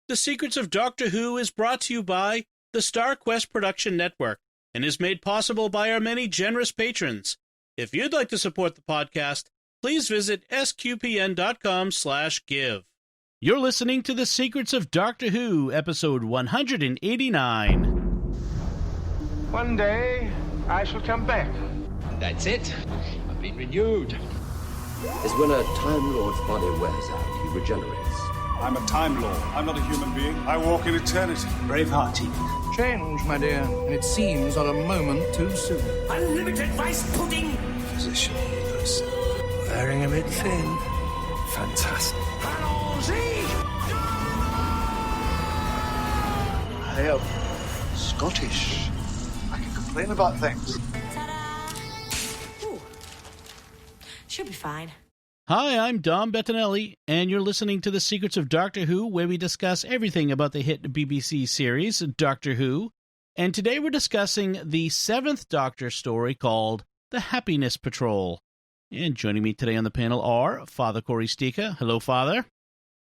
The Secrets of Doctor Who is brought to you by the Star Quest Production Network and is made possible by our many generous patrons. If you'd like to support the podcast, please visit sqpn.com/give. You're listening to The Secrets of Doctor Who, episode 189. One day, I shall come back. That's it. I've been renewed. Is when a Time Lord's body wears out, he regenerates. I'm a Time Lord. I'm not a human being. I walk in eternity. Braveheart. Change, my dear, and it seems on a moment too soon. Unlimited rice pudding. Physician healers. Wearing a bit thin. Fantastic. I am Scottish. I can complain about things. Ta-da! Ooh. Should be fine. Hi, I'm Dom Bettinelli, and you're listening to The Secrets of Doctor Who, where we discuss everything about the hit BBC series, Doctor Who. And today we're discussing the 7th Doctor story called The Happiness Patrol. And joining me today on the panel are Father Cory Stika. Hello, Father.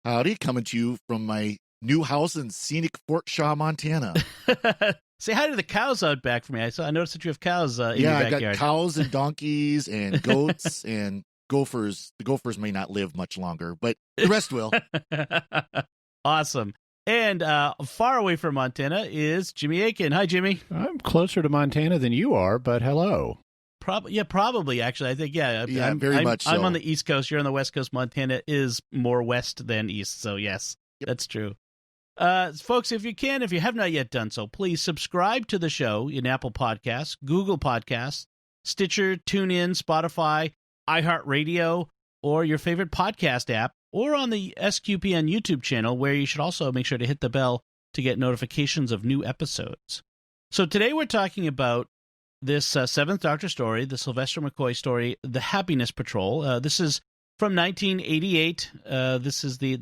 Howdy, coming to you from my new house in scenic Fort Shaw, Montana. Say hi to the cows out back for me. I noticed that you have cows in your backyard. Yeah, I got cows and donkeys and goats and gophers. The gophers may not live much longer, but the rest will. Awesome. And far away from Montana is Jimmy Aiken. Hi, Jimmy. I'm closer to Montana than you are, but hello. Probably, actually. I think, I'm very much so. I'm on the East Coast. You're on the West Coast. Montana is more west than east, so yes, That's true. Folks, if you have not yet done so, please subscribe to the show in Apple Podcasts, Google Podcasts, Stitcher, TuneIn, Spotify, iHeartRadio, or your favorite podcast app, or on the SQPN YouTube channel, where you should also make sure to hit the bell to get notifications of new episodes. So today we're talking about this 7th Doctor story, the Sylvester McCoy story, The Happiness Patrol. This is from 1988. This is the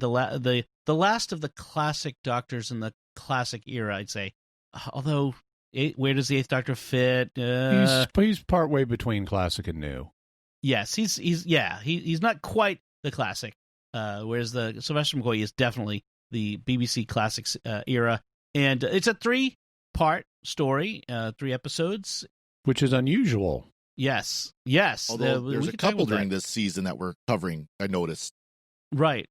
last of the classic Doctors in the classic era, I'd say. Although, where does the 8th Doctor fit? He's partway between classic and new. Yes, he's not quite the classic, whereas the Sylvester McCoy is definitely the BBC Classics era. And it's a 3-part story, 3 episodes. Which is unusual. Yes. Although there's a couple during this season that we're covering, I noticed. Right.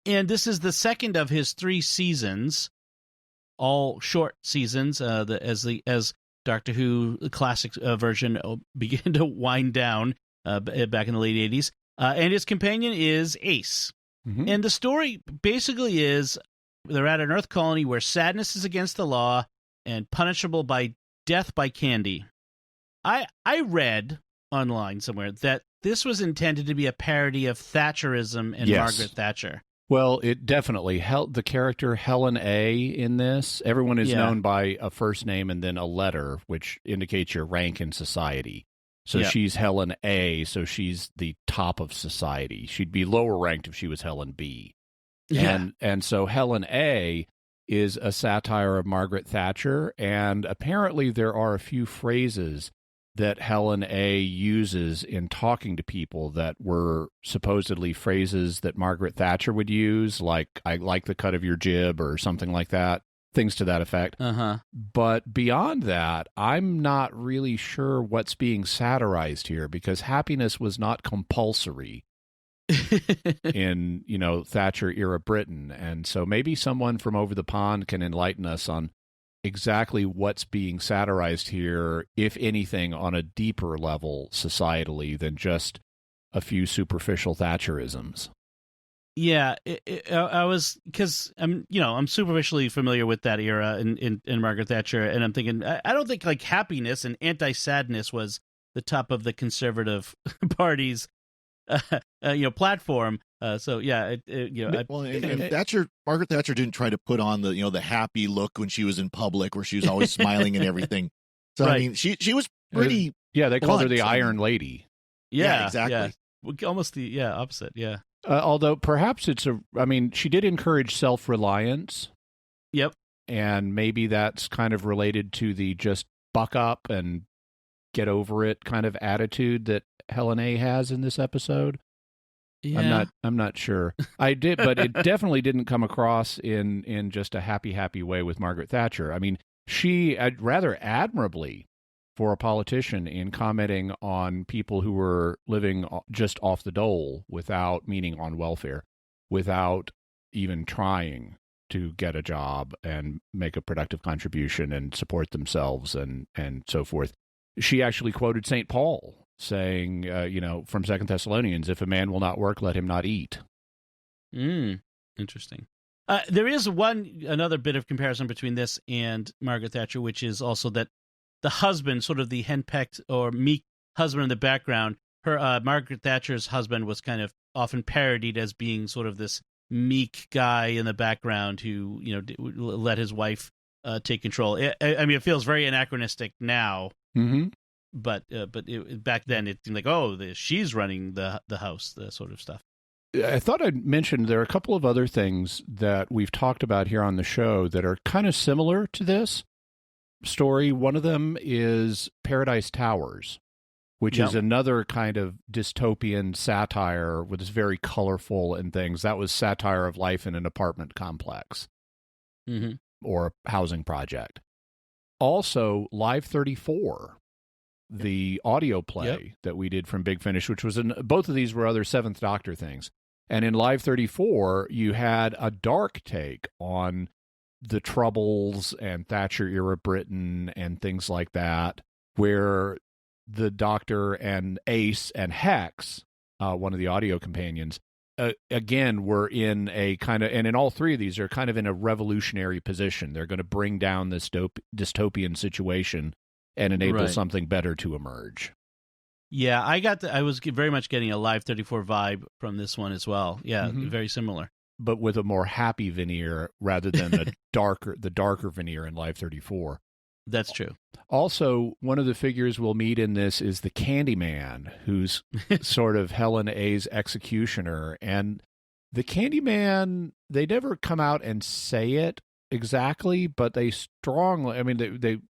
And this is the second of his 3 seasons, all short seasons, as Doctor Who, the classic version, began to wind down back in the late 80s. And his companion is Ace. Mm-hmm. And the story basically is they're at an Earth colony where sadness is against the law and punishable by death by candy. I read online somewhere that this was intended to be a parody of Thatcherism and Margaret Thatcher. Well, it definitely held the character Helen A in this. Everyone is known by a first name and then a letter, which indicates your rank in society. So she's Helen A, so she's the top of society. She'd be lower ranked if she was Helen B. Yeah. And so Helen A is a satire of Margaret Thatcher, and apparently there are a few phrases that Helen A uses in talking to people that were supposedly phrases that Margaret Thatcher would use, like, I like the cut of your jib or something like that, things to that effect. Uh-huh. But beyond that, I'm not really sure what's being satirized here, because happiness was not compulsory in, Thatcher-era Britain. And so maybe someone from over the pond can enlighten us on exactly what's being satirized here, if anything, on a deeper level societally than just a few superficial Thatcherisms. Yeah, I was, because I'm superficially familiar with that era in Margaret Thatcher, and I'm thinking, I don't think like happiness and anti-sadness was the top of the Conservative Party's platform. Margaret Thatcher didn't try to put on the happy look when she was in public, where she was always smiling and everything. So right. I mean, she was pretty. Yeah, they called her the Iron Lady. Yeah, exactly. Yeah. Almost the opposite. Yeah. Although perhaps she did encourage self-reliance. Yep. And maybe that's kind of related to the just buck up and get over it kind of attitude that Helen A has in this episode. Yeah. I'm not sure. I did, but it definitely didn't come across in just a happy way with Margaret Thatcher. I mean, she rather admirably for a politician in commenting on people who were living just off the dole meaning on welfare, without even trying to get a job and make a productive contribution and support themselves and so forth. She actually quoted St. Paul saying, from 2 Thessalonians, if a man will not work, let him not eat. Interesting. There is another bit of comparison between this and Margaret Thatcher, which is also that the husband, sort of the henpecked or meek husband in the background, Margaret Thatcher's husband was kind of often parodied as being sort of this meek guy in the background who, let his wife take control. I mean, it feels very anachronistic now. Mm-hmm. But back then it seemed like, she's running the house, the sort of stuff. I thought I'd mention there are a couple of other things that we've talked about here on the show that are kind of similar to this story. One of them is Paradise Towers, which is another kind of dystopian satire with this very colorful and things. That was satire of life in an apartment complex or a housing project. Also, Live 34. The audio play that we did from Big Finish, which was both of these were other Seventh Doctor things. And in Live 34, you had a dark take on the Troubles and Thatcher-era Britain and things like that, where the Doctor and Ace and Hex, one of the audio companions, again, were in a kind of, and in all three of these, are kind of in a revolutionary position. They're going to bring down this dystopian situation and enable something better to emerge. Yeah, I was very much getting a Live 34 vibe from this one as well. Yeah, very similar. But with a more happy veneer rather than the darker veneer in Live 34. That's true. Also, one of the figures we'll meet in this is the Candyman, who's sort of Helen A's executioner. And the Candyman, they never come out and say it exactly, but they strongly, I mean,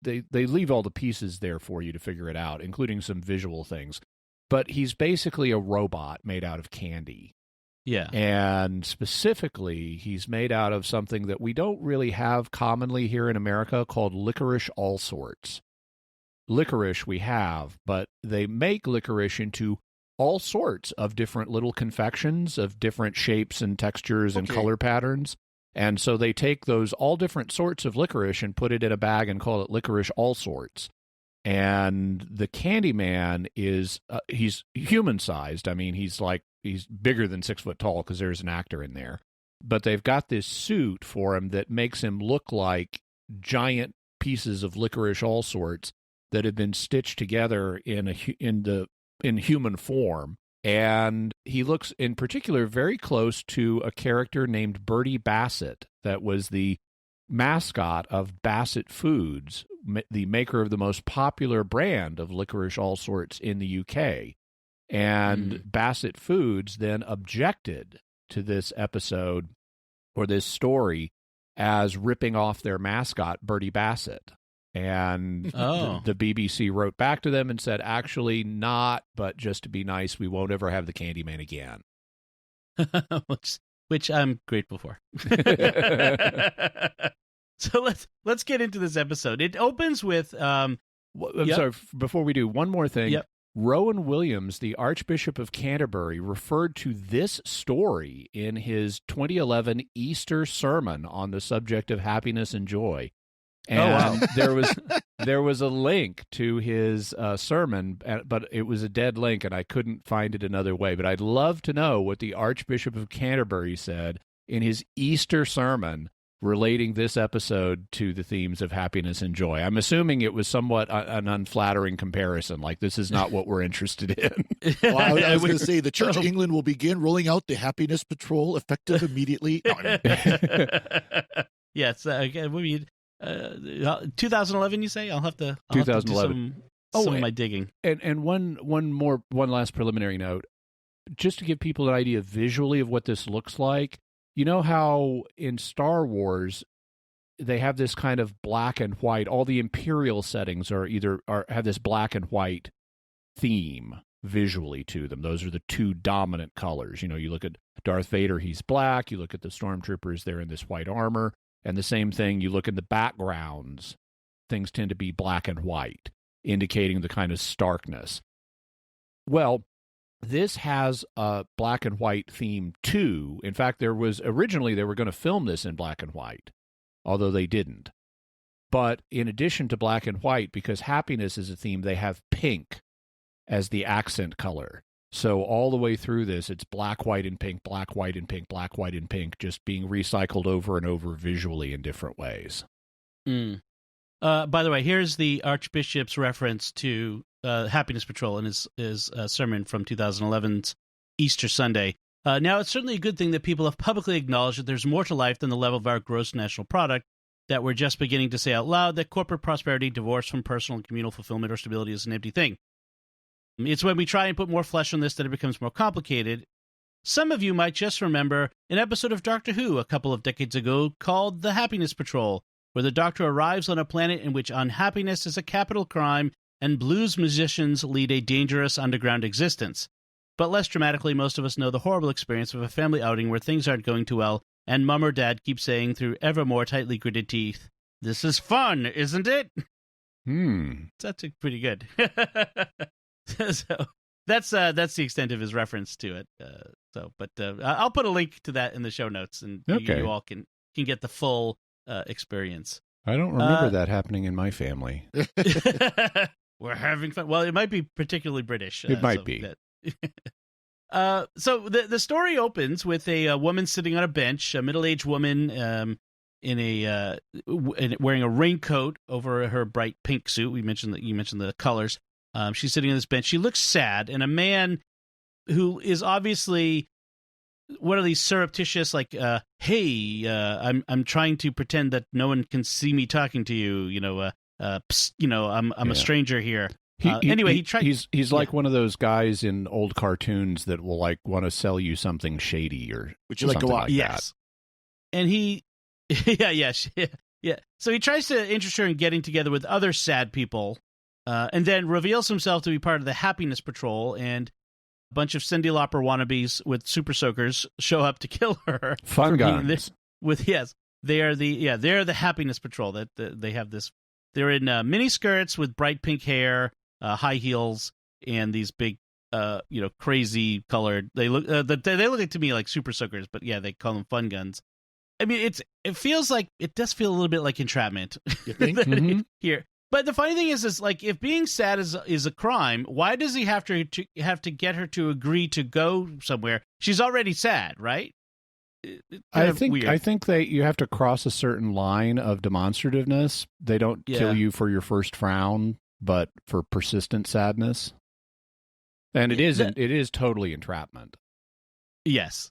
they leave all the pieces there for you to figure it out, including some visual things. But he's basically a robot made out of candy. Yeah. And specifically, he's made out of something that we don't really have commonly here in America called licorice all sorts. Licorice we have, but they make licorice into all sorts of different little confections of different shapes and textures and color patterns. And so they take those all different sorts of licorice and put it in a bag and call it licorice all sorts. And the Candyman is, he's human-sized. I mean, he's bigger than 6 foot tall because there's an actor in there. But they've got this suit for him that makes him look like giant pieces of licorice all sorts that have been stitched together in human form. And he looks in particular very close to a character named Bertie Bassett that was the mascot of Bassett Foods, the maker of the most popular brand of licorice all sorts in the UK. And Bassett Foods then objected to this episode or this story as ripping off their mascot, Bertie Bassett. And the BBC wrote back to them and said, actually not, but just to be nice, we won't ever have the Candyman again. which I'm grateful for. So let's get into this episode. It opens with I'm sorry, before we do, one more thing. Yep. Rowan Williams, the Archbishop of Canterbury, referred to this story in his 2011 Easter sermon on the subject of happiness and joy. And there was a link to his sermon, but it was a dead link, and I couldn't find it another way. But I'd love to know what the Archbishop of Canterbury said in his Easter sermon relating this episode to the themes of happiness and joy. I'm assuming it was somewhat an unflattering comparison, like this is not what we're interested in. Well, I was going to say the Church of England will begin rolling out the Happiness Patrol effective immediately. No, Yes, we 2011, you say? I'll have to 2011. Do some of my digging. And one last preliminary note, just to give people an idea visually of what this looks like. You know how in Star Wars they have this kind of black and white. All the Imperial settings have this black and white theme. visually to them. Those are the two dominant colors. You know, you look at Darth Vader, he's black. You look at the stormtroopers, they're in this white armor. And the same thing, you look at the backgrounds, things tend to be black and white, indicating the kind of starkness. Well, this has a black and white theme too. In fact, originally they were going to film this in black and white, although they didn't. But in addition to black and white, because happiness is a theme, they have pink as the accent color. So all the way through this, it's black, white, and pink, black, white, and pink, black, white, and pink, just being recycled over and over visually in different ways. By the way, here's the Archbishop's reference to Happiness Patrol in his sermon from 2011's Easter Sunday. Now, it's certainly a good thing that people have publicly acknowledged that there's more to life than the level of our gross national product, that we're just beginning to say out loud that corporate prosperity, divorced from personal and communal fulfillment or stability, is an empty thing. It's when we try and put more flesh on this that it becomes more complicated. Some of you might just remember an episode of Doctor Who a couple of decades ago called The Happiness Patrol, where the Doctor arrives on a planet in which unhappiness is a capital crime and blues musicians lead a dangerous underground existence. But less dramatically, most of us know the horrible experience of a family outing where things aren't going too well, and Mum or Dad keeps saying through ever more tightly gritted teeth, "This is fun, isn't it?" That's pretty good. So that's the extent of his reference to it. But I'll put a link to that in the show notes, and you all can get the full experience. I don't remember that happening in my family. We're having fun. Well, it might be particularly British. It might be. So the story opens with a woman sitting on a bench, a middle-aged woman wearing a raincoat over her bright pink suit. You mentioned the colors. She's sitting on this bench. She looks sad, and a man who is obviously one of these surreptitious, like, "Hey, I'm trying to pretend that no one can see me talking to you. Psst, I'm a stranger here." He's like one of those guys in old cartoons that will like want to sell you something shady or would you like to watch? Yes, and he, yeah. So he tries to interest her in getting together with other sad people. And then reveals himself to be part of the Happiness Patrol, and a bunch of Cyndi Lauper wannabes with super soakers show up to kill her. Fun guns. They're the Happiness Patrol. That they have this. They're in mini skirts with bright pink hair, high heels, and these big, crazy colored. They look to me like super soakers, but yeah, they call them fun guns. I mean, it does feel a little bit like entrapment. You think? Here. But the funny thing is like, if being sad is a crime, why does he have to get her to agree to go somewhere? She's already sad, right? I think you have to cross a certain line of demonstrativeness. They don't kill you for your first frown, but for persistent sadness. And it is totally entrapment. Yes,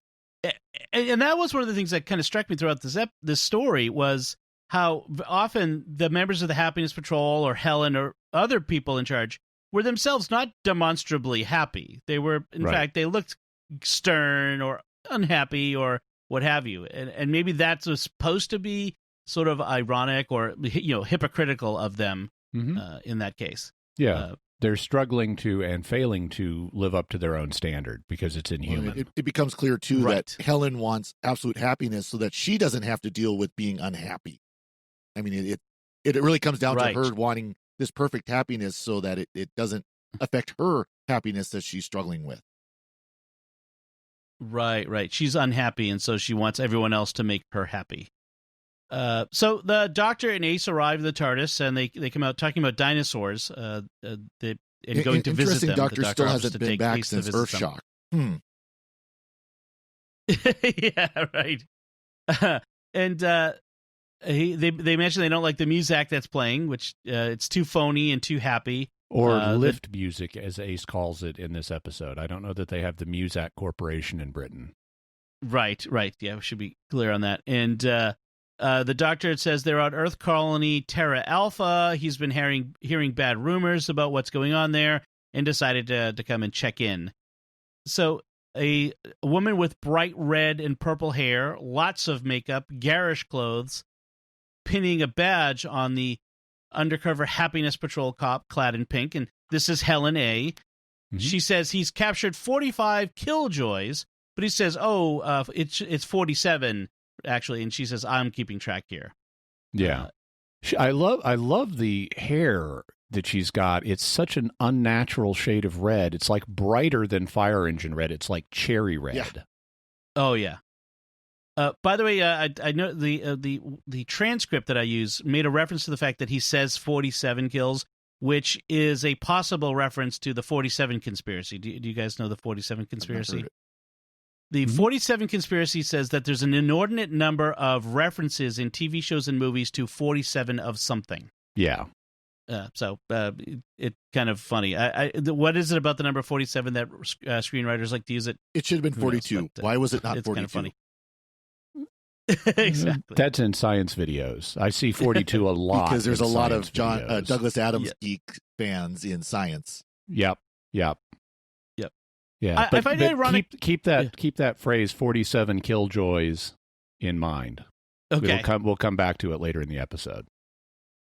and that was one of the things that kind of struck me throughout this story was how often the members of the Happiness Patrol or Helen or other people in charge were themselves not demonstrably happy. They were, in fact, they looked stern or unhappy or what have you. And maybe that's supposed to be sort of ironic or, hypocritical of them in that case. Yeah. They're struggling to and failing to live up to their own standard because it's inhuman. Well, it becomes clear, too, that Helen wants absolute happiness so that she doesn't have to deal with being unhappy. I mean, it really comes down to her wanting this perfect happiness so that it doesn't affect her happiness that she's struggling with. Right. She's unhappy, and so she wants everyone else to make her happy. So the Doctor and Ace arrive at the TARDIS, and they come out talking about dinosaurs. Going to visit them. Doctor still hasn't been back since Earthshock. Yeah, right. And they mention they don't like the Muzak that's playing, which it's too phony and too happy. Or lift music, as Ace calls it in this episode. I don't know that they have the Muzak Corporation in Britain. Right. Yeah, we should be clear on that. And the Doctor says they're on Earth colony Terra Alpha. He's been hearing bad rumors about what's going on there and decided to come and check in. So a woman with bright red and purple hair, lots of makeup, garish clothes, pinning a badge on the undercover Happiness Patrol cop clad in pink, and this is Helen A. she says he's captured 45 killjoys, but he says, it's 47 actually, and she says, I'm keeping track here. Yeah. I love the hair that she's got. It's such an unnatural shade of red. It's like brighter than fire engine red. It's like cherry red. Yeah. Oh yeah. By the way, I know the transcript that I use made a reference to the fact that he says 47 kills, which is a possible reference to the 47 conspiracy. Do you guys know the 47 conspiracy? The 47 conspiracy says that there's an inordinate number of references in TV shows and movies to 47 of something. Yeah. So it's kind of funny. What is it about the number 47 that screenwriters like to use it? It should have been 42. Why was it not 42? It's kind of funny. Exactly. That's in science videos. I see 42 a lot. Because there's a lot of Douglas Adams geek fans in science. Yep. Yeah, but, I find it ironic. Keep that phrase 47 killjoys in mind. Okay. We'll come back to it later in the episode.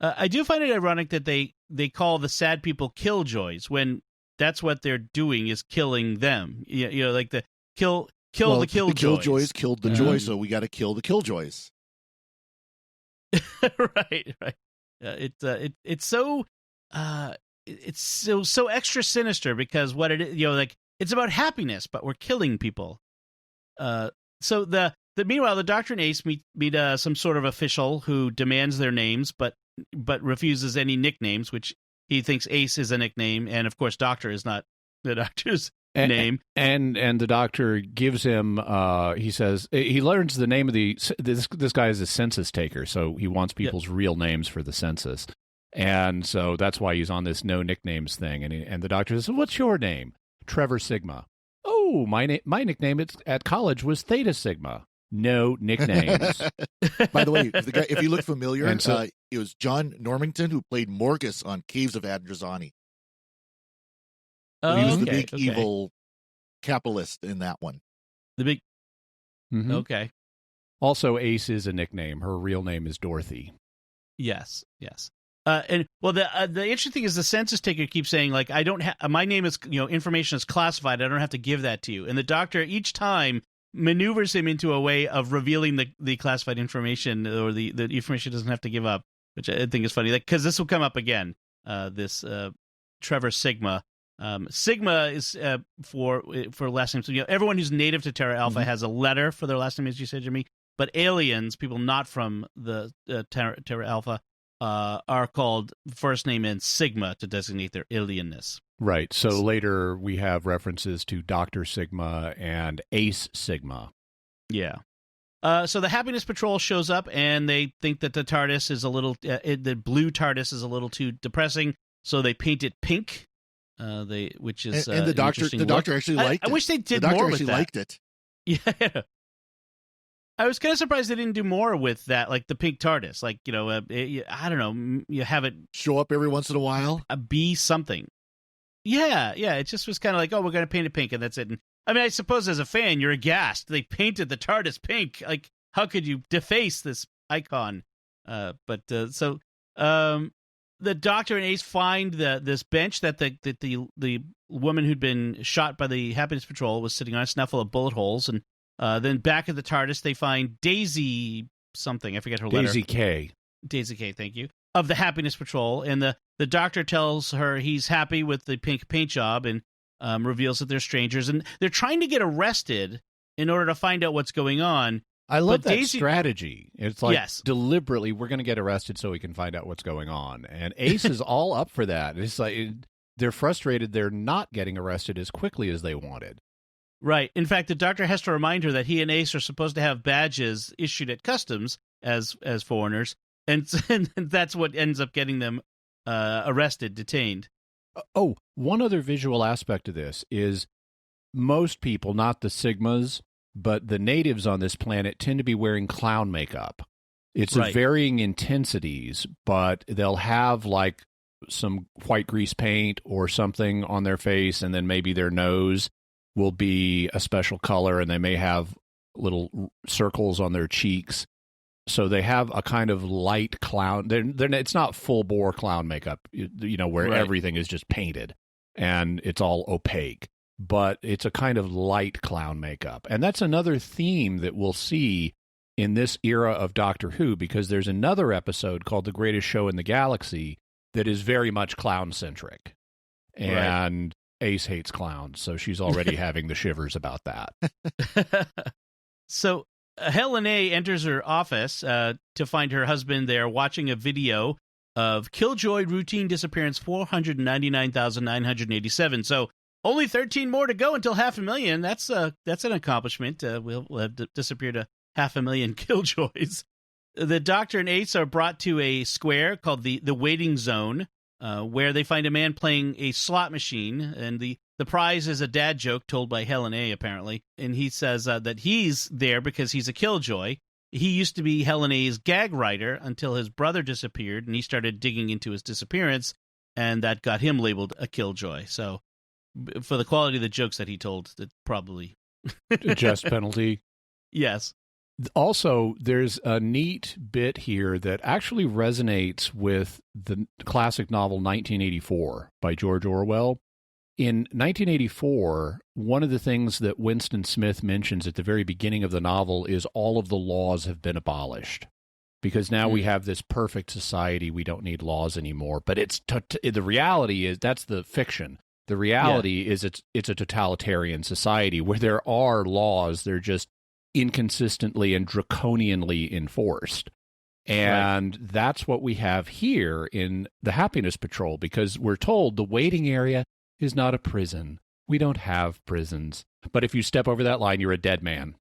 I do find it ironic that they call the sad people killjoys when that's what they're doing is killing them. You know, like the kill the killjoys. The killjoys killed the joy, so we got to kill the killjoys. right. It's so extra sinister because what it is, like it's about happiness, but we're killing people. So meanwhile, the Doctor and Ace meet some sort of official who demands their names, but refuses any nicknames, which he thinks Ace is a nickname, and of course, Doctor is not the Doctor's name. And the Doctor gives him. He says he learns the name of this guy is a census taker, so he wants people's real names for the census, and so that's why he's on this no nicknames thing. And the Doctor says, "What's your name?" Trevor Sigma. Oh, my nickname at college was Theta Sigma. No nicknames. By the way, if you look familiar, it was John Normington who played Morgus on Caves of Androzani. He was the big evil capitalist in that one. The big. Mm-hmm. Okay. Also, Ace is a nickname. Her real name is Dorothy. Yes. The interesting thing is the census taker keeps saying, like, I don't have my name is, information is classified. I don't have to give that to you. And the Doctor each time maneuvers him into a way of revealing the classified information, or the information doesn't have to give up, which I think is funny. Because this will come up again. This Trevor Sigma. Sigma is for last names. So, everyone who's native to Terra Alpha has a letter for their last name, as you said, Jimmy. But aliens, people not from the Terra Alpha, are called first name and Sigma to designate their alienness. Right. So later we have references to Dr. Sigma and Ace Sigma. Yeah. So the Happiness Patrol shows up, and they think that the TARDIS is a little, the blue TARDIS is a little too depressing, so they paint it pink. Which is and the doctor actually liked it. I wish they did more with that. The doctor actually liked it. Yeah. I was kind of surprised they didn't do more with that, like the pink TARDIS. Like, I don't know, you have it show up every once in a while, be something. Yeah. It just was kind of like, we're going to paint it pink, and that's it. And, I mean, I suppose as a fan, you're aghast. They painted the TARDIS pink. Like, how could you deface this icon? The Doctor and Ace find this bench that the woman who'd been shot by the Happiness Patrol was sitting on. It's now full of bullet holes, and then back at the TARDIS, they find Daisy something. I forget her letter. Daisy K. Daisy K, thank you. Of the Happiness Patrol. And the Doctor tells her he's happy with the pink paint job and reveals that they're strangers. And they're trying to get arrested in order to find out what's going on. I love that strategy. It's like, yes, deliberately, we're going to get arrested so we can find out what's going on. And Ace is all up for that. It's like they're frustrated they're not getting arrested as quickly as they wanted. Right. In fact, the Doctor has to remind her that he and Ace are supposed to have badges issued at customs as foreigners, and that's what ends up getting them arrested, detained. Oh, one other visual aspect of this is most people, not the Sigmas, but the natives on this planet tend to be wearing clown makeup. It's of varying intensities, but they'll have like some white grease paint or something on their face, and then maybe their nose will be a special color, and they may have little circles on their cheeks. So they have a kind of light clown. It's not full bore clown makeup, where everything is just painted. and it's all opaque. But it's a kind of light clown makeup. And that's another theme that we'll see in this era of Doctor Who, because there's another episode called The Greatest Show in the Galaxy that is very much clown-centric. And Ace hates clowns, so she's already having the shivers about that. So Helen A. enters her office to find her husband there watching a video of Killjoy routine disappearance 499,987. So only 13 more to go until 500,000. That's an accomplishment. We'll have disappeared 500,000 Killjoys. The Doctor and Ace are brought to a square called the waiting zone, where they find a man playing a slot machine, and the prize is a dad joke told by Helen A., apparently. And he says that he's there because he's a Killjoy. He used to be Helen A.'s gag writer until his brother disappeared, and he started digging into his disappearance, and that got him labeled a Killjoy. So for the quality of the jokes that he told, that probably... Just penalty. Yes. Also, there's a neat bit here that actually resonates with the classic novel 1984 by George Orwell. In 1984, one of the things that Winston Smith mentions at the very beginning of the novel is all of the laws have been abolished. Because now we have this perfect society, we don't need laws anymore. But the reality is, that's the fiction. The reality is it's a totalitarian society where there are laws, they're just inconsistently and draconianly enforced. And that's what we have here in the Happiness Patrol, because we're told the waiting area is not a prison. We don't have prisons. But if you step over that line, you're a dead man.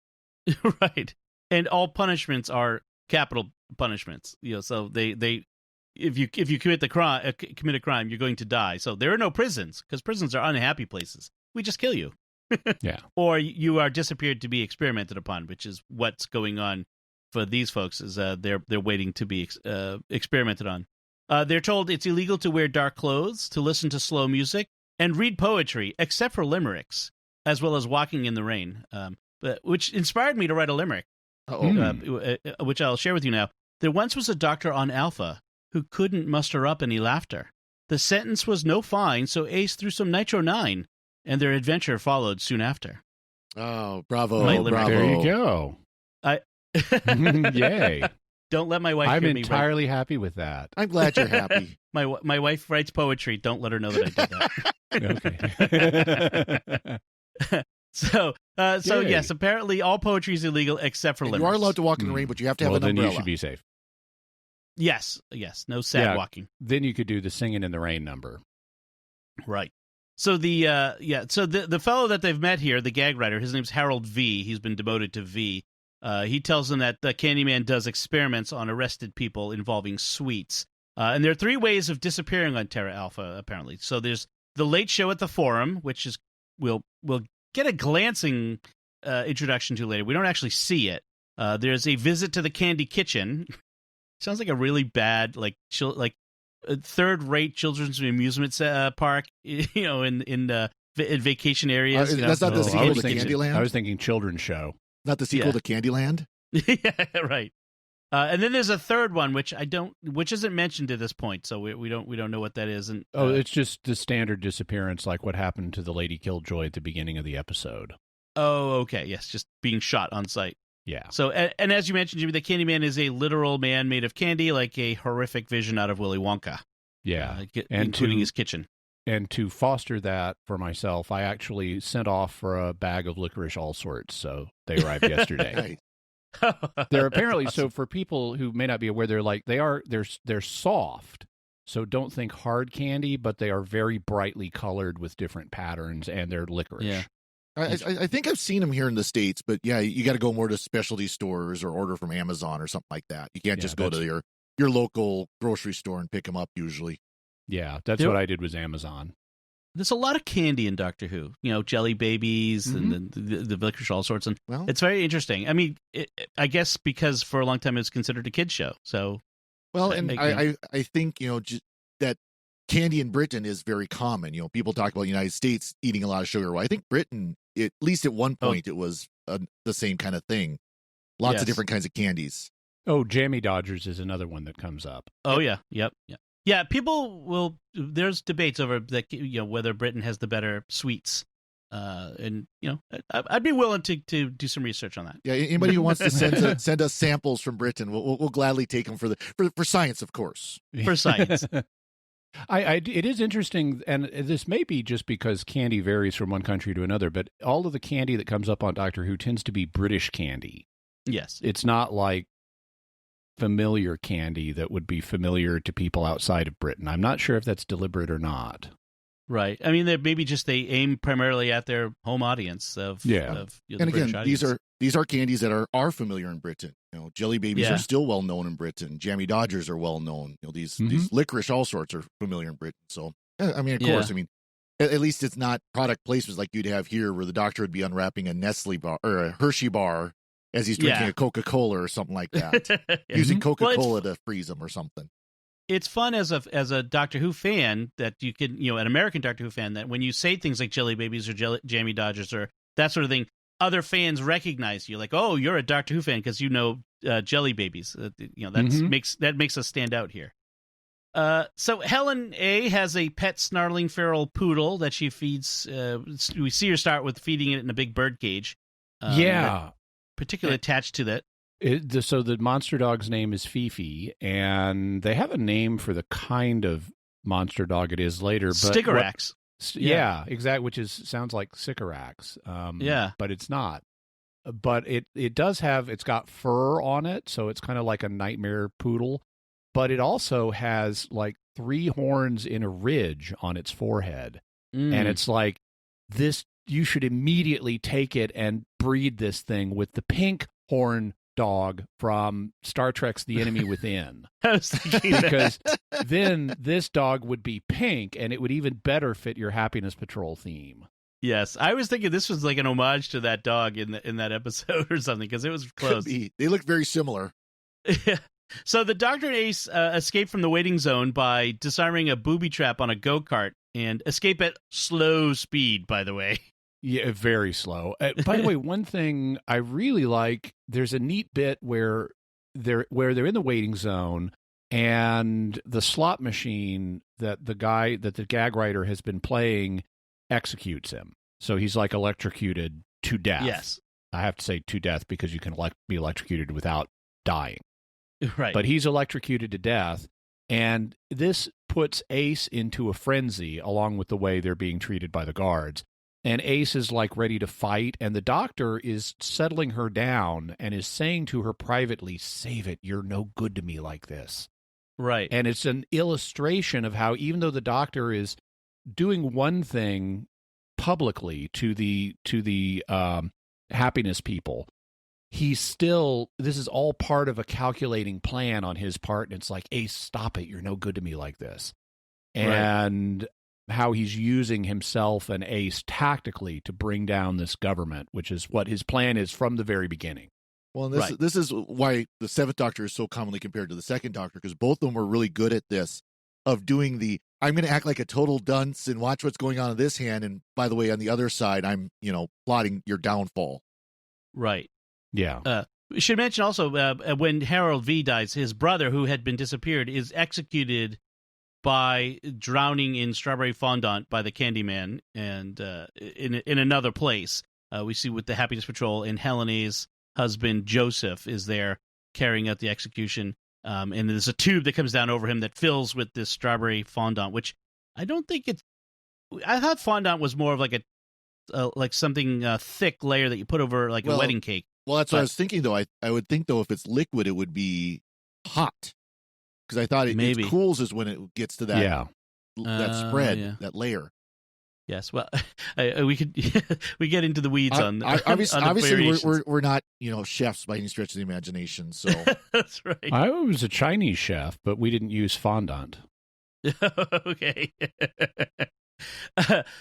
Right. And all punishments are capital punishments. So they if you commit a crime, you're going to die. So there are no prisons, because prisons are unhappy places. We just kill you. Yeah. Or you are disappeared to be experimented upon, which is what's going on for these folks. Is they're waiting to be experimented on. They're told it's illegal to wear dark clothes, to listen to slow music, and read poetry, except for limericks, as well as walking in the rain. Which inspired me to write a limerick, which I'll share with you now. There once was a doctor on Alpha who couldn't muster up any laughter. The sentence was no fine, so Ace threw some Nitro 9, and their adventure followed soon after. Oh, bravo. Bravo. There you go. Yay. Don't let my wife I'm hear me entirely happy with that. I'm glad you're happy. My wife writes poetry. Don't let her know that I did Okay. So yes, apparently all poetry is illegal except for limericks. You are allowed to walk in the rain, but you have to have an umbrella. Then you should be safe. Yes, no sad walking. Then you could do the singing in the rain number. Right. So the fellow that they've met here, the gag writer, his name's Harold V. He's been demoted to V. He tells them that the Candyman does experiments on arrested people involving sweets. And there are 3 ways of disappearing on Terra Alpha, apparently. So there's the late show at the Forum, which is we'll get a glancing introduction to later. We don't actually see it. There's a visit to the Candy Kitchen. Sounds like a really bad, third-rate children's amusement park, in vacation areas. That's not the sequel to Candyland? I was thinking children's show. Not the sequel to Candyland? Yeah, right. And then there's a third one, which isn't mentioned at this point, so we don't know what that is. And it's just the standard disappearance, like what happened to the Lady Killjoy at the beginning of the episode. Oh, okay, yes, just being shot on sight. Yeah. So, and as you mentioned, Jimmy, the Candyman is a literal man made of candy, like a horrific vision out of Willy Wonka. Yeah, including his kitchen. And to foster that for myself, I actually sent off for a bag of licorice all sorts. So they arrived yesterday. They're apparently awesome. So for people who may not be aware, they're soft. So don't think hard candy, but they are very brightly colored with different patterns, and they're licorice. Yeah. I think I've seen them here in the States, but yeah, you got to go more to specialty stores or order from Amazon or something like that. You can't just go to your local grocery store and pick them up usually. Yeah, that's what I did was Amazon. There's a lot of candy in Doctor Who, jelly babies and the licorice, all sorts. And it's very interesting. I mean, I guess because for a long time it was considered a kid's show. So, I think, that candy in Britain is very common. People talk about the United States eating a lot of sugar. Well, I think Britain, at least at one point, it was the same kind of thing. Lots of different kinds of candies. Oh, Jammy Dodgers is another one that comes up. Oh, yeah. Yep. Yeah, people will. There's debates over that, whether Britain has the better sweets, and I'd be willing to do some research on that. Yeah, anybody who wants to send us samples from Britain, we'll gladly take them for science, of course. For science. It is interesting, and this may be just because candy varies from one country to another, but all of the candy that comes up on Doctor Who tends to be British candy. Yes. It's not like familiar candy that would be familiar to people outside of Britain. I'm not sure if that's deliberate or not. Right. I mean, maybe just they aim primarily at their home audience of and again, these are candies that are familiar in Britain. Jelly babies are still well known in Britain. Jammy Dodgers are well known. These licorice, all sorts, are familiar in Britain. So, I mean, of course, I mean, at least it's not product placements like you'd have here, where the Doctor would be unwrapping a Nestle bar or a Hershey bar as he's drinking a Coca-Cola or something like that, using Coca-Cola to freeze them or something. It's fun as a Doctor Who fan that you can, an American Doctor Who fan, that when you say things like Jelly Babies or Jammy Dodgers or that sort of thing, other fans recognize you, like, oh, you're a Doctor Who fan because Jelly Babies. That makes us stand out here. So Helen A has a pet snarling feral poodle that she feeds. We see her start with feeding it in a big bird cage. Particularly attached to that. So the monster dog's name is Fifi, and they have a name for the kind of monster dog it is later. But Stickorax. Exactly, which sounds like Sycorax. But it's not. But it does have, it's got fur on it, so it's kind of like a nightmare poodle. But it also has like 3 horns in a ridge on its forehead. And it's like, this, you should immediately take it and breed this thing with the pink horn dog from Star Trek's The Enemy Within. I was thinking because then this dog would be pink, and it would even better fit your Happiness Patrol theme. Yes, I was thinking this was like an homage to that dog in that episode or something, because it was close. They look very similar. So the Doctor and Ace escape from the waiting zone by disarming a booby trap on a go-kart, and escape at slow speed, by the way. Yeah, very slow. By the way, one thing I really like, there's a neat bit where they're in the waiting zone, and the slot machine that the gag writer has been playing executes him. So he's like electrocuted to death. Yes. I have to say to death because you can be electrocuted without dying. Right. But he's electrocuted to death, and this puts Ace into a frenzy along with the way they're being treated by the guards. And Ace is like ready to fight, and the Doctor is settling her down and is saying to her privately, "Save it, you're no good to me like this." Right. And it's an illustration of how, even though the Doctor is doing one thing publicly to the happiness people, he's still, this is all part of a calculating plan on his part, and it's like, Ace, stop it, you're no good to me like this. And how he's using himself and Ace tactically to bring down this government, which is what his plan is from the very beginning. Well, and this is why the 7th Doctor is so commonly compared to the 2nd Doctor, because both of them were really good at this, of doing the, I'm going to act like a total dunce and watch what's going on this hand, and by the way, on the other side, I'm, plotting your downfall. Right. Yeah. We should mention also, when Harold V dies, his brother, who had been disappeared, is executed by drowning in strawberry fondant by the Candyman, and in another place. We see with the Happiness Patrol, and Helen A's husband Joseph is there carrying out the execution, and there's a tube that comes down over him that fills with this strawberry fondant, which I don't think it's. I thought fondant was more of like like something thick layer that you put over like a wedding cake. Well, that's what I was thinking, though. I would think, though, if it's liquid, it would be hot. Because I thought it cools is when it gets to that that spread, that layer. Yes, well, we get into the weeds on obviously we're not chefs by any stretch of the imagination. So that's right. I was a Chinese chef, but we didn't use fondant. Okay.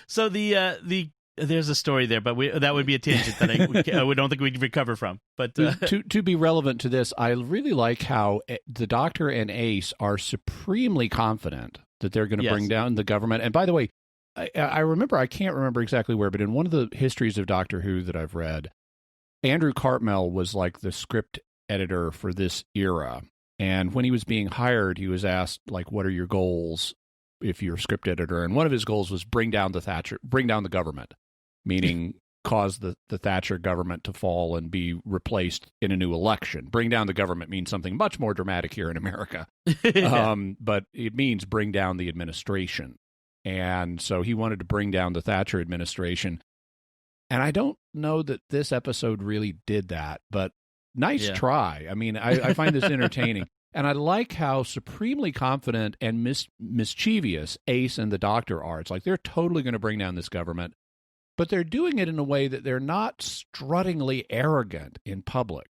So there's a story there, but that would be a tangent that I don't think we can recover from. But to be relevant to this, I really like how the Doctor and Ace are supremely confident that they're going to bring down the government. And by the way, I remember, I can't remember exactly where, but in one of the histories of Doctor Who that I've read, Andrew Cartmel was like the script editor for this era. And when he was being hired, he was asked, like, what are your goals if you're a script editor? And one of his goals was bring down the government, meaning cause the Thatcher government to fall and be replaced in a new election. Bring down the government means something much more dramatic here in America. But it means bring down the administration. And so he wanted to bring down the Thatcher administration. And I don't know that this episode really did that, but nice try. I mean, I find this entertaining. And I like how supremely confident and mischievous Ace and the Doctor are. It's like they're totally going to bring down this government, but they're doing it in a way that they're not struttingly arrogant in public.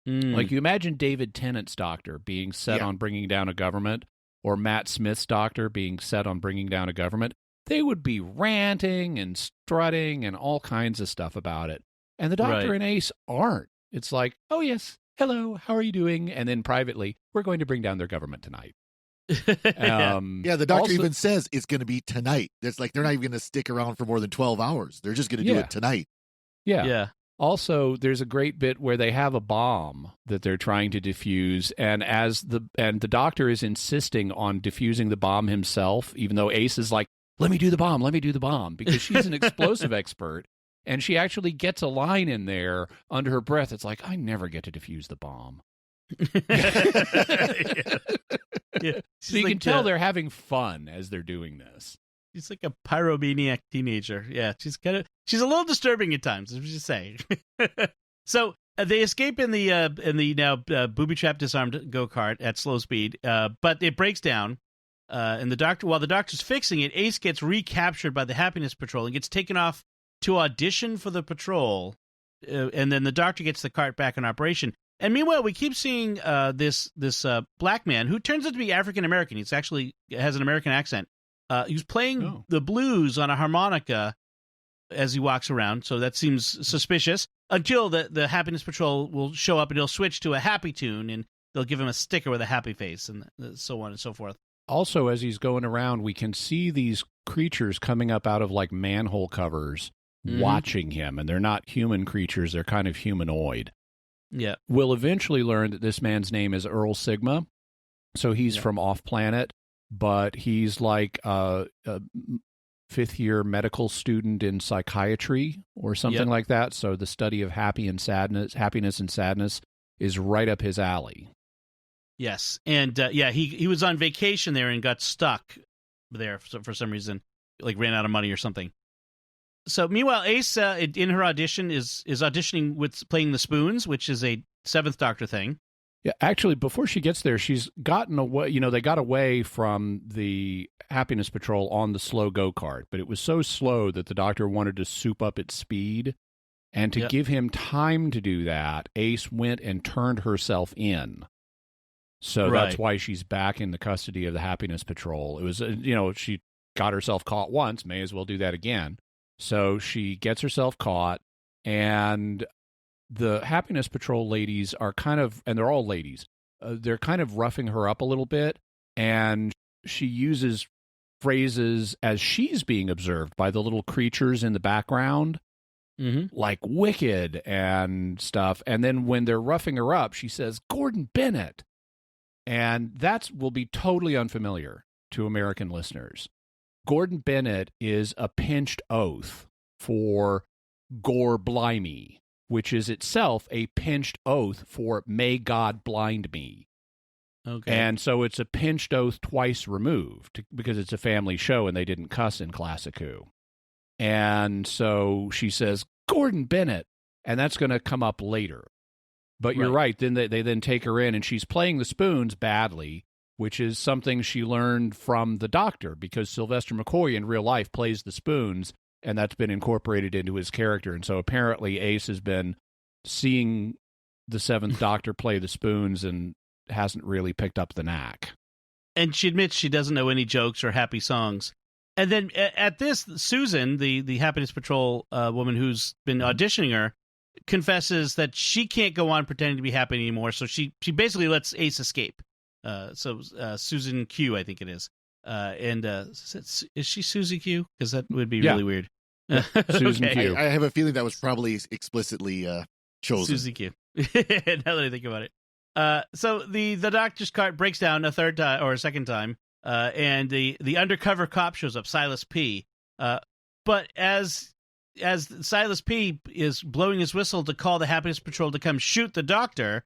Like you imagine David Tennant's Doctor being set on bringing down a government, or Matt Smith's Doctor being set on bringing down a government. They would be ranting and strutting and all kinds of stuff about it. And the Doctor and Ace aren't. It's like, oh, yes, hello, how are you doing? And then privately, we're going to bring down their government tonight. The Doctor even says it's going to be tonight. It's like they're not even going to stick around for more than 12 hours. They're just going to do it tonight. Yeah. Also, there's a great bit where they have a bomb that they're trying to defuse, and the Doctor is insisting on defusing the bomb himself, even though Ace is like, let me do the bomb, because she's an explosive expert. And she actually gets a line in there under her breath. It's like, I never get to defuse the bomb. So you can tell they're having fun as they're doing this. She's like a pyromaniac teenager. Yeah, she's a little disturbing at times, as we just say. So they escape in the now booby-trapped, disarmed go-kart at slow speed, but it breaks down. And while the Doctor's fixing it, Ace gets recaptured by the Happiness Patrol and gets taken off to audition for the patrol, and then the Doctor gets the cart back in operation. And meanwhile, we keep seeing this black man who turns out to be African American. He's actually has an American accent. He's playing the blues on a harmonica as he walks around, so that seems suspicious. Until the Happiness Patrol will show up and he'll switch to a happy tune, and they'll give him a sticker with a happy face, and so on and so forth. Also, as he's going around, we can see these creatures coming up out of like manhole covers, watching him, and they're not human creatures, they're kind of humanoid. Yeah. We'll eventually learn that this man's name is Earl Sigma, so he's from off-planet, but he's like a fifth-year medical student in psychiatry or something like that, so the study of happiness and sadness is right up his alley. Yes, and he was on vacation there and got stuck there for some reason, like ran out of money or something. So meanwhile, Ace, in her audition, is auditioning with playing the spoons, which is a Seventh Doctor thing. Yeah, actually, before she gets there, she's gotten away. You know, they got away from the Happiness Patrol on the slow go-kart, but it was so slow that the Doctor wanted to soup up its speed. And to give him time to do that, Ace went and turned herself in. So that's why she's back in the custody of the Happiness Patrol. It was, she got herself caught once, may as well do that again. So she gets herself caught, and the Happiness Patrol ladies are kind of, and they're all ladies, they're kind of roughing her up a little bit, and she uses phrases as she's being observed by the little creatures in the background, like wicked and stuff. And then when they're roughing her up, she says, Gordon Bennett. And that will be totally unfamiliar to American listeners. Gordon Bennett is a pinched oath for Gore Blimey, which is itself a pinched oath for May God Blind Me. Okay. And so it's a pinched oath twice removed because it's a family show and they didn't cuss in Classic Who. And so she says, Gordon Bennett, and that's going to come up later. But you're right. Then they then take her in, and she's playing the spoons badly, which is something she learned from the Doctor, because Sylvester McCoy in real life plays the spoons, and that's been incorporated into his character. And so apparently Ace has been seeing the Seventh Doctor play the spoons and hasn't really picked up the knack. And she admits she doesn't know any jokes or happy songs. And then at this, Susan, the Happiness Patrol woman who's been auditioning her, confesses that she can't go on pretending to be happy anymore, so she basically lets Ace escape. So Susan Q, I think it is. Is she Susie Q? Because that would be really weird. Susan Q. I have a feeling that was probably explicitly chosen. Susie Q. Now that I think about it. So the doctor's cart breaks down a third time or a second time, and the undercover cop shows up, Silas P. But as Silas P. is blowing his whistle to call the Happiness Patrol to come shoot the doctor,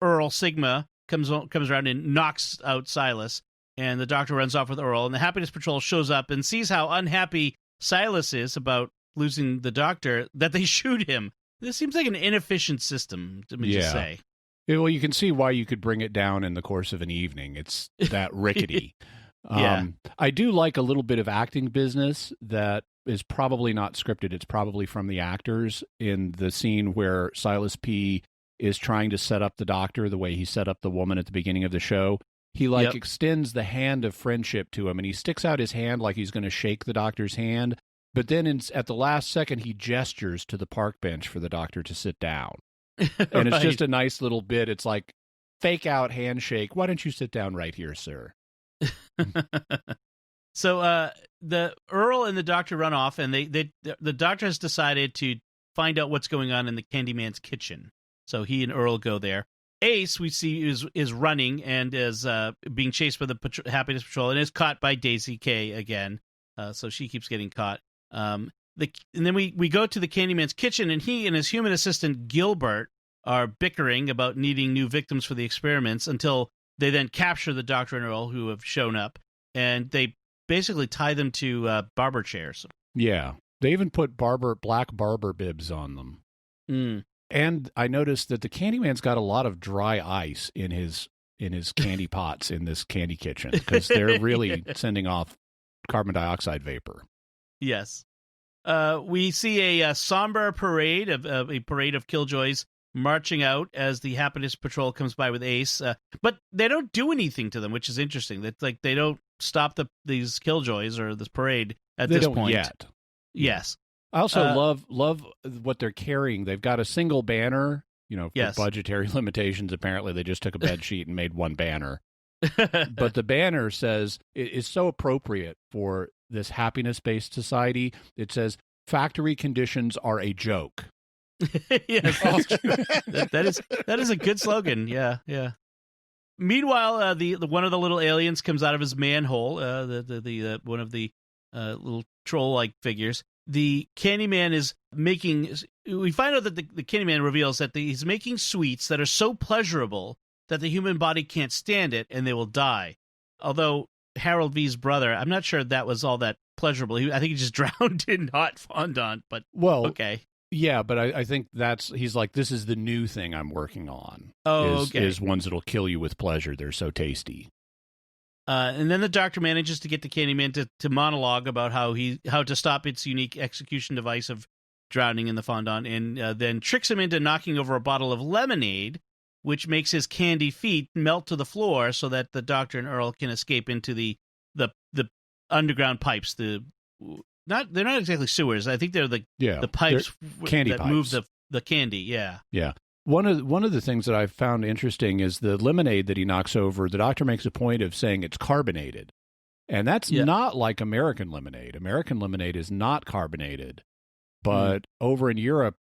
Earl Sigma comes around and knocks out Silas, and the doctor runs off with Earl, and the Happiness Patrol shows up and sees how unhappy Silas is about losing the doctor, that they shoot him. This seems like an inefficient system, let me just say. Yeah, well, you can see why you could bring it down in the course of an evening. It's that rickety. I do like a little bit of acting business that is probably not scripted. It's probably from the actors in the scene where Silas P. is trying to set up the doctor the way he set up the woman at the beginning of the show. He extends the hand of friendship to him, and he sticks out his hand like he's going to shake the doctor's hand. But then at the last second, he gestures to the park bench for the doctor to sit down. And it's just a nice little bit. It's like fake out handshake. Why don't you sit down right here, sir? So the Earl and the doctor run off, and the doctor has decided to find out what's going on in the Candyman's kitchen. So he and Earl go there. Ace, we see, is running and is being chased by the Happiness Patrol and is caught by Daisy K again. So she keeps getting caught. And then we go to the Candyman's kitchen, and he and his human assistant Gilbert are bickering about needing new victims for the experiments until they then capture the Doctor and Earl, who have shown up, and they basically tie them to barber chairs. Yeah, they even put black barber bibs on them. Mm. And I noticed that the Candyman's got a lot of dry ice in his candy pots in this candy kitchen, because they're really sending off carbon dioxide vapor. Yes. We see a somber parade of killjoys marching out as the Happiness Patrol comes by with Ace, but they don't do anything to them, which is interesting. That they don't stop these killjoys or this parade at this point yet. Yes. I also love what they're carrying. They've got a single banner, for budgetary limitations. Apparently, they just took a bed sheet and made one banner. But the banner says, it's so appropriate for this happiness-based society. It says, "Factory conditions are a joke." Yes, that is a good slogan. Yeah. Meanwhile, the one of the little aliens comes out of his manhole. The one of the little troll-like figures. The Candyman is making. We find out that the Candyman reveals that he's making sweets that are so pleasurable that the human body can't stand it and they will die. Although Harold V's brother, I'm not sure that was all that pleasurable. I think he just drowned in hot fondant. But okay. Yeah, but I think he's like, this is the new thing I'm working on. Oh, okay. Is ones that'll kill you with pleasure. They're so tasty. And then the doctor manages to get the Candyman to monologue about how to stop its unique execution device of drowning in the fondant, and then tricks him into knocking over a bottle of lemonade, which makes his candy feet melt to the floor so that the Doctor and Earl can escape into the underground pipes. They're not exactly sewers. I think they're the pipes candy that pipes. move the candy. Yeah. Yeah. One of the things that I've found interesting is the lemonade that he knocks over. The doctor makes a point of saying it's carbonated. And that's not like American lemonade. American lemonade is not carbonated. But over in Europe,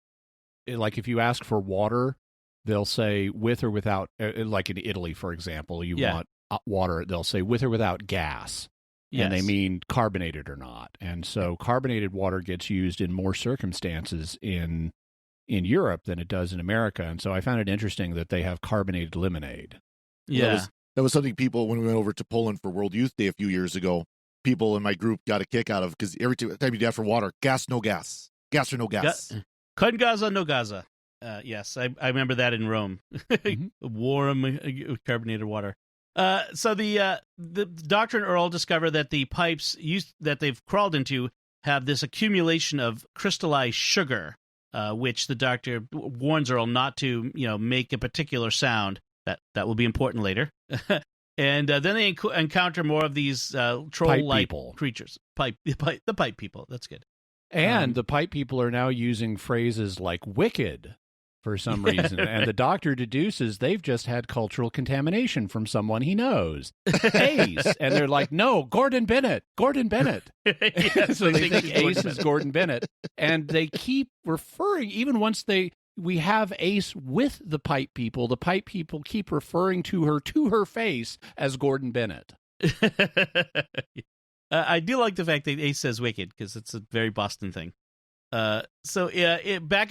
like if you ask for water, they'll say with or without, like in Italy, for example, you want water, they'll say with or without gas. Yes. And they mean carbonated or not. And so carbonated water gets used in more circumstances in Europe than it does in America. And so I found it interesting that they have carbonated lemonade. Yeah. That was something people, when we went over to Poland for World Youth Day a few years ago, people in my group got a kick out of, because every time you ask for water, gas, no gas. Gas or no gas. Con Gaza, no Gaza. Yes, I remember that in Rome. Warm carbonated water. So the Doctor and Earl discover that the pipes that they've crawled into have this accumulation of crystallized sugar, which the Doctor warns Earl not to, make a particular sound. That will be important later. And then they encounter more of these troll-like creatures. The pipe people. That's good. And the pipe people are now using phrases like wicked for some reason. And the Doctor deduces they've just had cultural contamination from someone he knows. Ace. And they're like, no, Gordon Bennett. Yes, so they think Ace is Gordon Bennett. And they keep referring, even once they we have Ace with the pipe people. The pipe people keep referring to her face as Gordon Bennett. I do like the fact that Ace says wicked because it's a very Boston thing. Back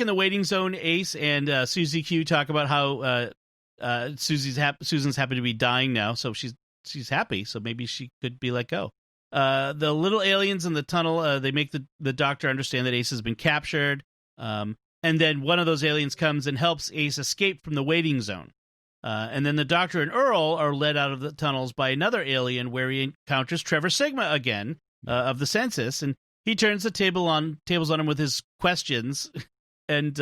in the waiting zone, Ace and Susie Q talk about how Susan's happy to be dying now, so she's happy, so maybe she could be let go. The little aliens in the tunnel, they make the doctor understand that Ace has been captured, and then one of those aliens comes and helps Ace escape from the waiting zone. And then the doctor and Earl are led out of the tunnels by another alien where he encounters Trevor Sigma again of the census, and he turns the tables on him with his questions, and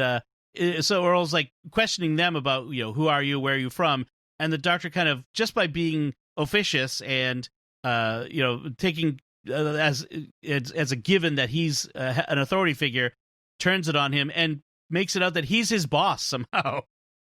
so Earl's like questioning them about, who are you, where are you from, and the doctor kind of, just by being officious and taking as a given that he's an authority figure, turns it on him and makes it out that he's his boss somehow.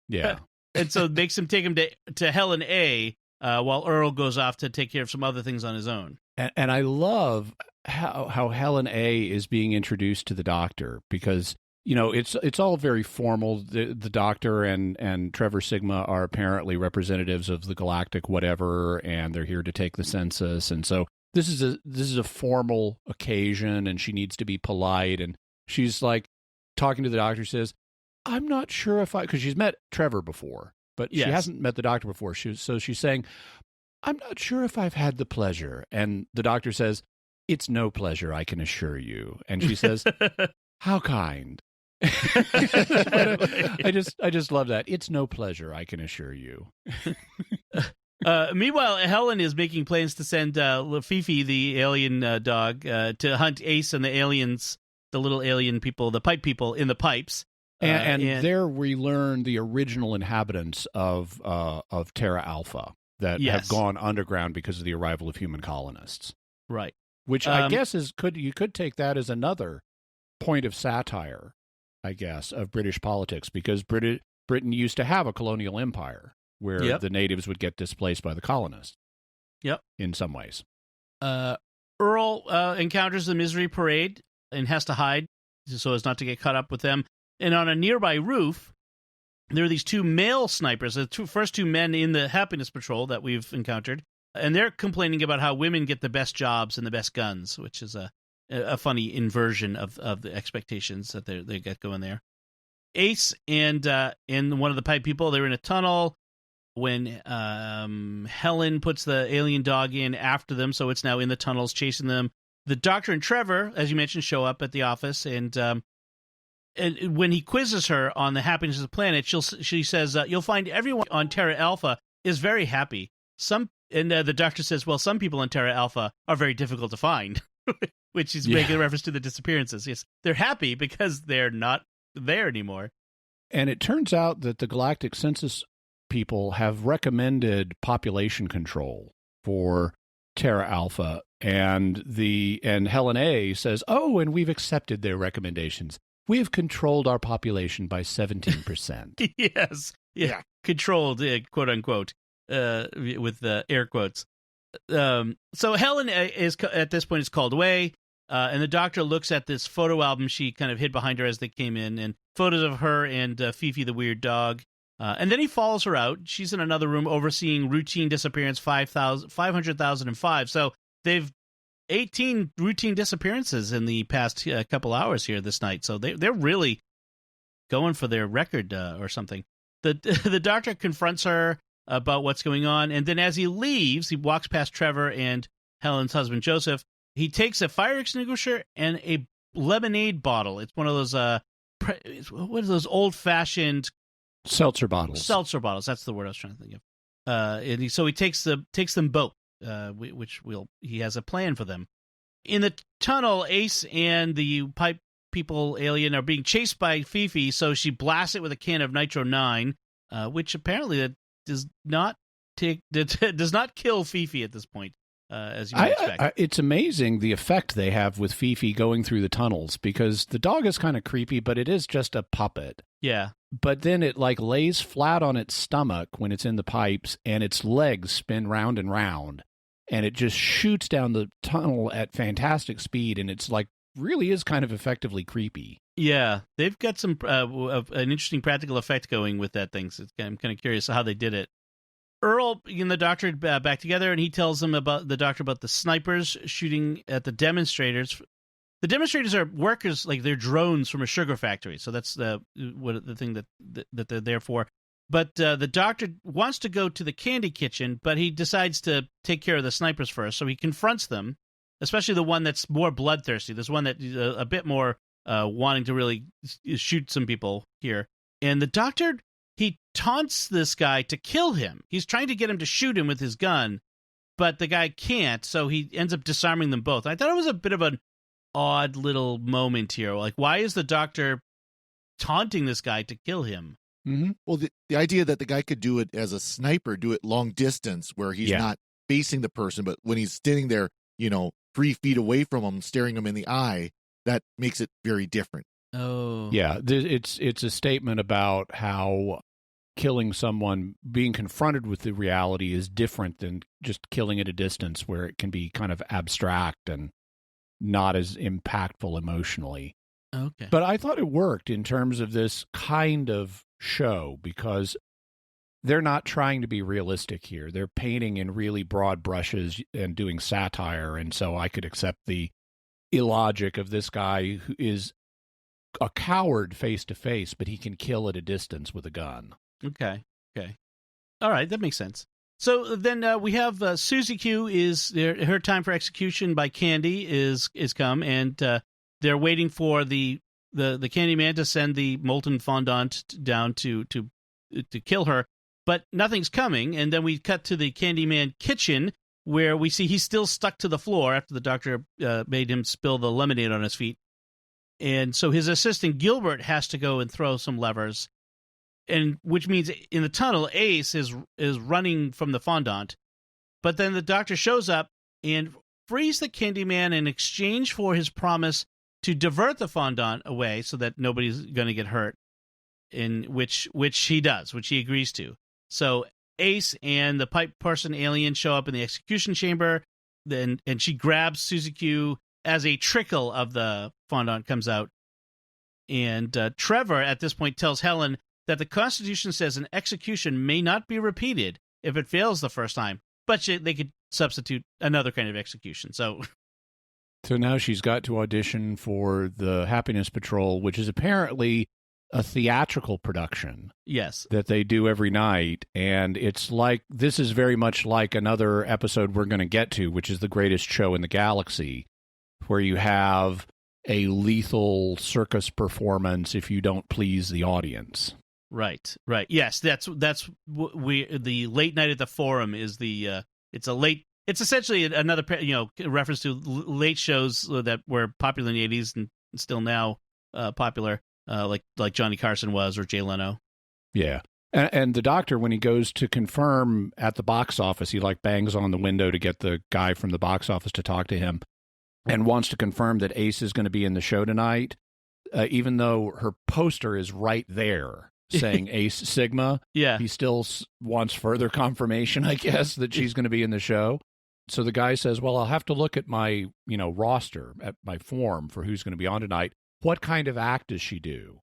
Yeah. And so makes him take him to Helen A, while Earl goes off to take care of some other things on his own. And I love how Helen A is being introduced to the doctor, because it's all very formal. The doctor and Trevor Sigma are apparently representatives of the galactic whatever, and they're here to take the census. And so this is a formal occasion, and she needs to be polite. And she's like talking to the doctor, says, I'm not sure because she's met Trevor before, but she hasn't met the doctor before. So she's saying, I'm not sure if I've had the pleasure. And the doctor says, it's no pleasure, I can assure you. And she says, how kind. I just love that. It's no pleasure, I can assure you. Meanwhile, Helen is making plans to send Fifi, the alien dog, to hunt Ace and the aliens, the little alien people, the pipe people in the pipes. And there we learn the original inhabitants of Terra Alpha that have gone underground because of the arrival of human colonists. Right. Which I guess you could take that as another point of satire, I guess, of British politics, because Britain used to have a colonial empire where the natives would get displaced by the colonists. Yep. In some ways. Earl encounters the Misery Parade and has to hide so as not to get caught up with them. And on a nearby roof, there are these two male snipers, the first two men in the Happiness Patrol that we've encountered, and they're complaining about how women get the best jobs and the best guns, which is a funny inversion of the expectations that they get going there. Ace and one of the pipe people, they're in a tunnel when Helen puts the alien dog in after them, so it's now in the tunnels chasing them. The doctor and Trevor, as you mentioned, show up at the office, and when he quizzes her on the happiness of the planet, she says, you'll find everyone on Terra Alpha is very happy. The doctor says, well, some people on Terra Alpha are very difficult to find, which is making a reference to the disappearances. Yes, they're happy because they're not there anymore. And it turns out that the Galactic Census people have recommended population control for Terra Alpha, and Helen A says, oh, and we've accepted their recommendations. We have controlled our population by 17%. Yes. Yeah. Controlled, quote unquote, with air quotes. So Helen is at this point is called away, and the doctor looks at this photo album she kind of hid behind her as they came in, and photos of her and Fifi the weird dog. And then he follows her out. She's in another room overseeing routine disappearance 500,005. So they've 18 routine disappearances in the past couple hours here this night. So they're really going for their record or something. The doctor confronts her about what's going on, and then as he leaves, he walks past Trevor and Helen's husband Joseph. He takes a fire extinguisher and a lemonade bottle. It's one of those what are those old-fashioned seltzer bottles. Seltzer bottles. That's the word I was trying to think of. And so he takes them both. He has a plan for them. In the tunnel, Ace and the pipe people alien are being chased by Fifi, so she blasts it with a can of Nitro 9, which apparently does not kill Fifi at this point, as you might expect. It's amazing the effect they have with Fifi going through the tunnels, because the dog is kind of creepy, but it is just a puppet. Yeah. But then it lays flat on its stomach when it's in the pipes, and its legs spin round and round. And it just shoots down the tunnel at fantastic speed, and it's like really is kind of effectively creepy. Yeah, they've got some an interesting practical effect going with that thing. So I'm kind of curious how they did it. Earl and the doctor back together, and he tells them about the snipers shooting at the demonstrators. The demonstrators are workers, like they're drones from a sugar factory. So that's the thing that they're there for. But the doctor wants to go to the candy kitchen, but he decides to take care of the snipers first. So he confronts them, especially the one that's more bloodthirsty. There's one that's a bit more wanting to really shoot some people here. And the doctor, he taunts this guy to kill him. He's trying to get him to shoot him with his gun, but the guy can't, so he ends up disarming them both. I thought it was a bit of an odd little moment here. Like, why is the doctor taunting this guy to kill him? Mm-hmm. Well, the idea that the guy could do it as a sniper, do it long distance, where he's not facing the person, but when he's standing there, 3 feet away from him, staring him in the eye, that makes it very different. Oh. Yeah, it's a statement about how killing someone, being confronted with the reality, is different than just killing at a distance where it can be kind of abstract and not as impactful emotionally. Okay. But I thought it worked in terms of this kind of show because they're not trying to be realistic here. They're painting in really broad brushes and doing satire, and so I could accept the illogic of this guy who is a coward face to face, but he can kill at a distance with a gun. Okay. All right, that makes sense. So then we have Susie Q is there. Her time for execution by Candy is come, and they're waiting for the Candyman to send the molten fondant down to kill her, but nothing's coming. And then we cut to the Candyman kitchen, where we see he's still stuck to the floor after the doctor made him spill the lemonade on his feet. And so his assistant Gilbert has to go and throw some levers, and which means in the tunnel, Ace is running from the fondant. But then the doctor shows up and frees the Candyman in exchange for his promise to divert the fondant away so that nobody's going to get hurt, in which he does, which he agrees to. So Ace and the pipe person alien show up in the execution chamber, and she grabs Susie Q as a trickle of the fondant comes out. And Trevor, at this point, tells Helen that the Constitution says an execution may not be repeated if it fails the first time, but they could substitute another kind of execution. So now she's got to audition for the Happiness Patrol, which is apparently a theatrical production. Yes. That they do every night. And it's like, this is very much like another episode we're going to get to, which is The Greatest Show in the Galaxy, where you have a lethal circus performance if you don't please the audience. Right. Yes, that's the late night at the Forum is it's essentially another reference to late shows that were popular in the 80s and still now popular, like Johnny Carson was, or Jay Leno. Yeah. And the doctor, when he goes to confirm at the box office, he bangs on the window to get the guy from the box office to talk to him and wants to confirm that Ace is going to be in the show tonight, even though her poster is right there saying Ace Sigma. Yeah. He still wants further confirmation, I guess, that she's going to be in the show. So the guy says, well, I'll have to look at my, roster, at my form for who's going to be on tonight. What kind of act does she do?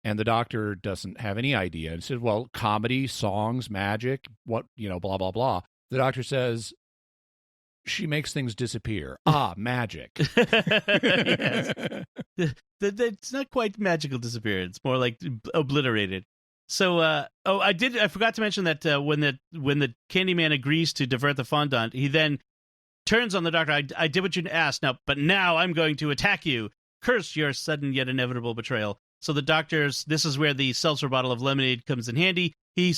And the doctor doesn't have any idea. And says, well, comedy, songs, magic, what, blah, blah, blah. The doctor says, she makes things disappear. Magic. Yes. It's not quite magical disappearance. More like obliterated. So, I forgot to mention that when the Candyman agrees to divert the fondant, he then turns on the doctor. I did what you asked, but now I'm going to attack you. Curse your sudden yet inevitable betrayal. So the doctor's, this is where the seltzer bottle of lemonade comes in handy. He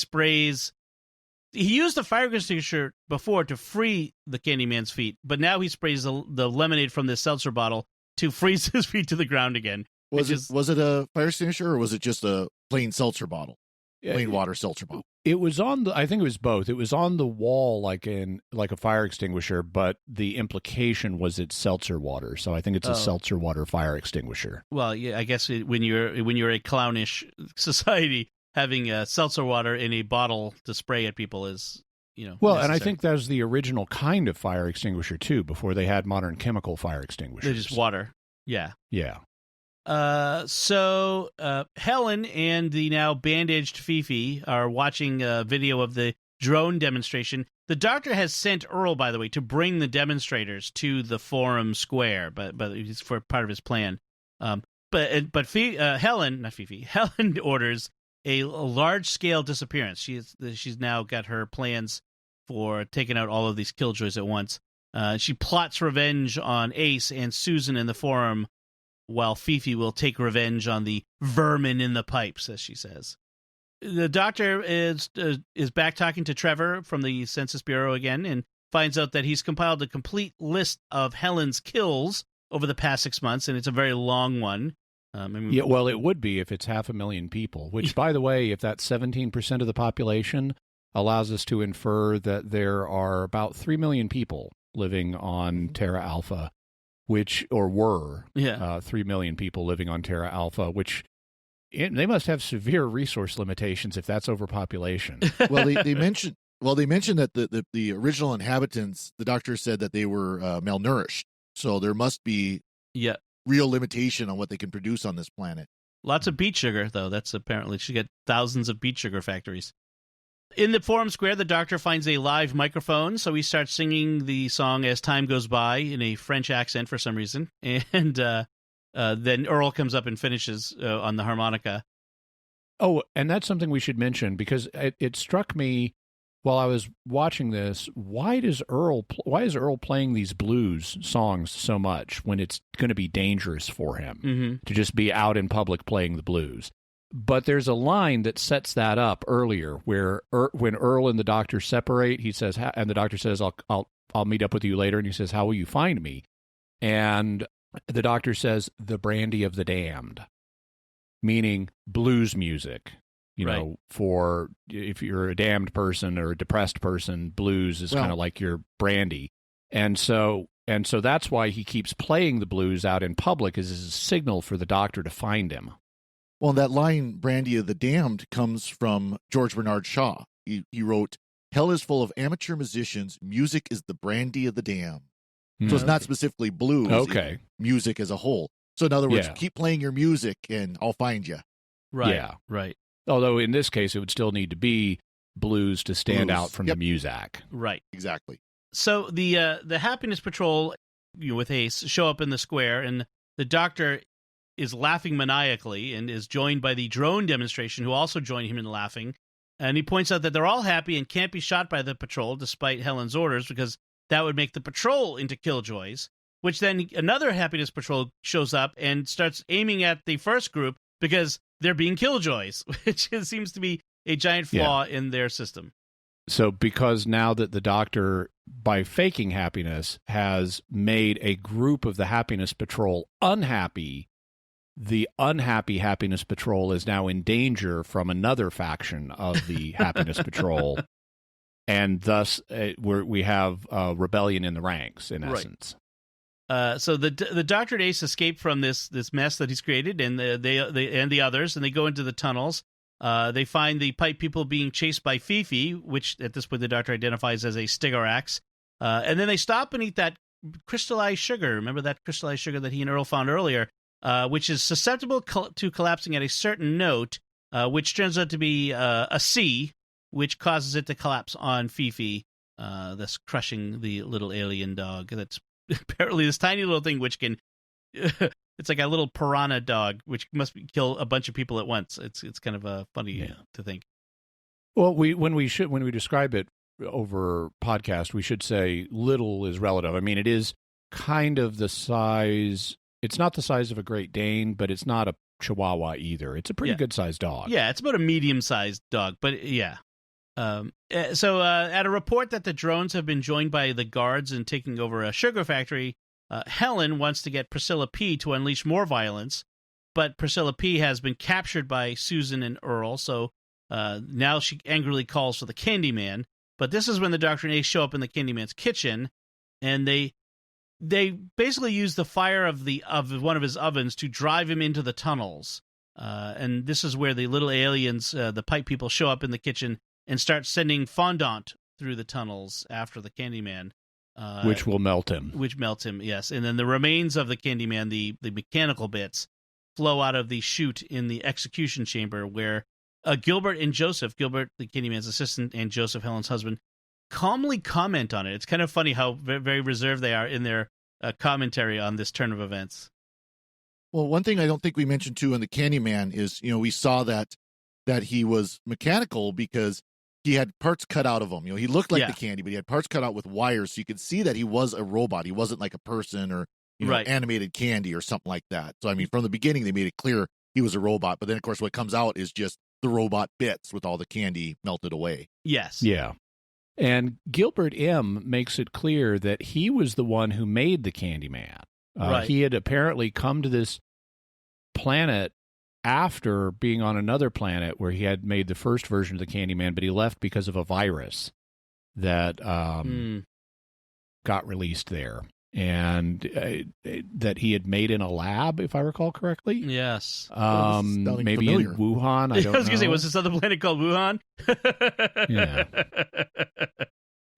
used the fire extinguisher before to free the Candyman's feet, but now he sprays the lemonade from the seltzer bottle to freeze his feet to the ground again. Was it a fire extinguisher, or was it just a plain seltzer bottle? Plain water seltzer bottle. It was I think it was both. It was on the wall like a fire extinguisher, but the implication was it's seltzer water. So I think it's a seltzer water fire extinguisher. Well, yeah, I guess when you're a clownish society, having seltzer water in a bottle to spray at people is, Well, necessary. And I think that was the original kind of fire extinguisher too, before they had modern chemical fire extinguishers. They're just water. Yeah. Yeah. So Helen and the now bandaged Fifi are watching a video of the drone demonstration. The doctor has sent Earl, by the way, to bring the demonstrators to the Forum Square, but it's for part of his plan. But Helen orders a large-scale disappearance. She's now got her plans for taking out all of these killjoys at once. She plots revenge on Ace and Susan in the Forum, while Fifi will take revenge on the vermin in the pipes, as she says. The doctor is back talking to Trevor from the Census Bureau again and finds out that he's compiled a complete list of Helen's kills over the past 6 months, and it's a very long one. Yeah, well, it would be if it's 500,000 people, which, by the way, if that's 17% of the population, allows us to infer that there are about 3 million people living on Terra Alpha, were 3 million people living on Terra Alpha, which they must have severe resource limitations if that's overpopulation. Well, they mentioned that the original inhabitants, the doctor said that they were malnourished, so there must be real limitation on what they can produce on this planet. Lots of beet sugar, though. That's apparently she got thousands of beet sugar factories. In the Forum Square, the doctor finds a live microphone, so he starts singing the song As Time Goes By in a French accent for some reason. And then Earl comes up and finishes on the harmonica. Oh, and that's something we should mention, because it struck me while I was watching this, why is Earl playing these blues songs so much when it's going to be dangerous for him to just be out in public playing the blues? But there's a line that sets that up earlier, where when Earl and the doctor separate, he says, and the doctor says, "I'll meet up with you later," and he says, "How will you find me?" And the doctor says, "The brandy of the damned," meaning blues music. You know, for if you're a damned person or a depressed person, blues is kind of like your brandy, and so that's why he keeps playing the blues out in public as a signal for the doctor to find him. Well, that line, "Brandy of the Damned," comes from George Bernard Shaw. He wrote, "Hell is full of amateur musicians. Music is the brandy of the damned." So it's not specifically blues. Okay. Music as a whole. So in other words, keep playing your music and I'll find you. Right. Yeah. Right. Although in this case, it would still need to be blues to stand out from the music. Right. Exactly. So the Happiness Patrol, with Ace, show up in the square, and the doctor is laughing maniacally and is joined by the drone demonstration, who also join him in laughing. And he points out that they're all happy and can't be shot by the patrol, despite Helen's orders, because that would make the patrol into killjoys, which then another Happiness Patrol shows up and starts aiming at the first group because they're being killjoys, which seems to be a giant flaw in their system. So because now that the doctor, by faking happiness, has made a group of the Happiness Patrol unhappy, the unhappy Happiness Patrol is now in danger from another faction of the Happiness Patrol, and thus we have rebellion in the ranks, in essence. So the Doctor and Ace escape from this mess that he's created, and they and the others, and they go into the tunnels. They find the pipe people being chased by Fifi, which at this point the Doctor identifies as a Stigorax. And then they stop and eat that crystallized sugar. Remember that crystallized sugar that he and Earl found earlier, which is susceptible to collapsing at a certain note, which turns out to be a C, which causes it to collapse on Fifi, thus crushing the little alien dog. That's apparently this tiny little thing which can... It's like a little piranha dog, which must kill a bunch of people at once. It's kind of funny to think. Well, when we describe it over podcast, we should say little is relative. I mean, it is kind of the size. It's not the size of a Great Dane, but it's not a Chihuahua either. It's a pretty good sized dog. Yeah, it's about a medium sized dog, but yeah. So at a report that the drones have been joined by the guards and taking over a sugar factory, Helen wants to get Priscilla P. to unleash more violence, but Priscilla P. has been captured by Susan and Earl, so now she angrily calls for the Candyman. But this is when the Doctor and Ace show up in the Candyman's kitchen, and they basically use the fire of one of his ovens to drive him into the tunnels. And this is where the little aliens, the pipe people, show up in the kitchen and start sending fondant through the tunnels after the Candyman. which will melt him. Which melts him, yes. And then the remains of the Candyman, the mechanical bits, flow out of the chute in the execution chamber where Gilbert and Joseph, Gilbert, the Candyman's assistant, and Joseph, Helen's husband, calmly comment on it. It's kind of funny how very reserved they are in their commentary on this turn of events. Well, one thing I don't think we mentioned too in the Candyman is, we saw that he was mechanical because he had parts cut out of him. He looked like the candy, but he had parts cut out with wires, so you could see that he was a robot. He wasn't like a person or animated candy or something like that. So I mean, from the beginning, they made it clear he was a robot. But then, of course, what comes out is just the robot bits with all the candy melted away. Yes. Yeah. And Gilbert M. makes it clear that he was the one who made the Candyman. Right. He had apparently come to this planet after being on another planet where he had made the first version of the Candyman, but he left because of a virus that got released there. And that he had made in a lab, if I recall correctly. Yes. Maybe familiar. In Wuhan. I don't know. I was going to say, was this other planet called Wuhan? Yeah.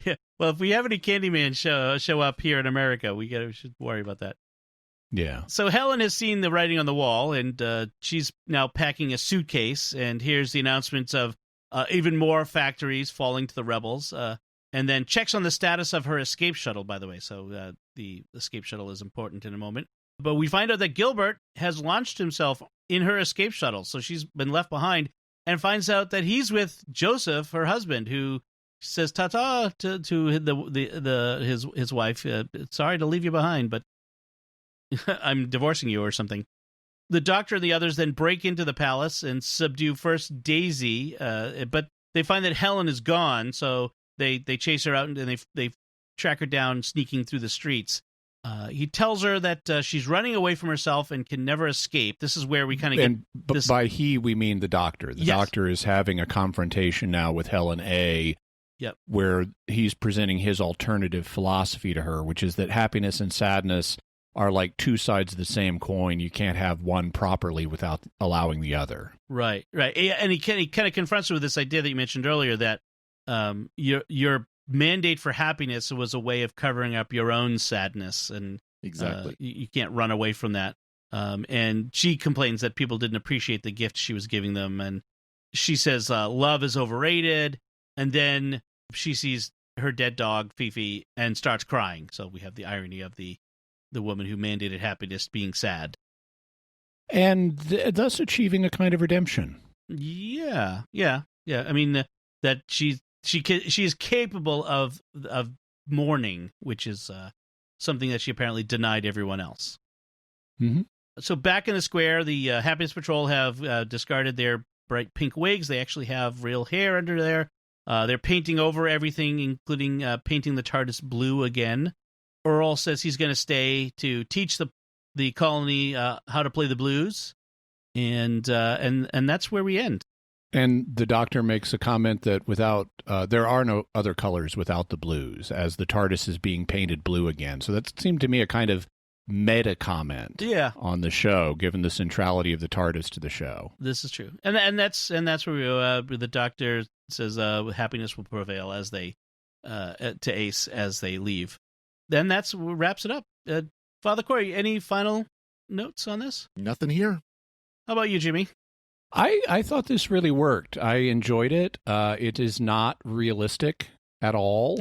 Yeah. Well, if we have any Candyman show up here in America, we should worry about that. Yeah. So Helen has seen the writing on the wall, and she's now packing a suitcase. And here's the announcements of even more factories falling to the rebels. And then checks on the status of her escape shuttle, by the way. So the escape shuttle is important in a moment. But we find out that Gilbert has launched himself in her escape shuttle. So she's been left behind and finds out that he's with Joseph, her husband, who says ta-ta to his wife. Sorry to leave you behind, but I'm divorcing you or something. The doctor and the others then break into the palace and subdue first Daisy, but they find that Helen is gone, so They chase her out and they track her down, sneaking through the streets. He tells her that she's running away from herself and can never escape. This is where we kind of get this. By he, we mean the doctor. The doctor is having a confrontation now with Helen A., where he's presenting his alternative philosophy to her, which is that happiness and sadness are like two sides of the same coin. You can't have one properly without allowing the other. Right. And he kind of confronts her with this idea that you mentioned earlier that your mandate for happiness was a way of covering up your own sadness, and exactly you can't run away from that. And she complains that people didn't appreciate the gift she was giving them, and she says love is overrated. And then she sees her dead dog Fifi and starts crying. So we have the irony of the woman who mandated happiness being sad, and thus achieving a kind of redemption. Yeah. I mean that she is capable of mourning, which is something that she apparently denied everyone else. Mm-hmm. So back in the square, the Happiness Patrol have discarded their bright pink wigs. They actually have real hair under there. They're painting over everything, including painting the TARDIS blue again. Earl says he's going to stay to teach the colony how to play the blues, and that's where we end. And the doctor makes a comment that without there are no other colors without the blues, as the TARDIS is being painted blue again. So that seemed to me a kind of meta comment on the show, given the centrality of the TARDIS to the show. This is true, and that's where the doctor says happiness will prevail as they to Ace as they leave. Then that's what wraps it up. Father Cory, any final notes on this? Nothing here. How about you, Jimmy? I thought this really worked. I enjoyed it. It is not realistic at all,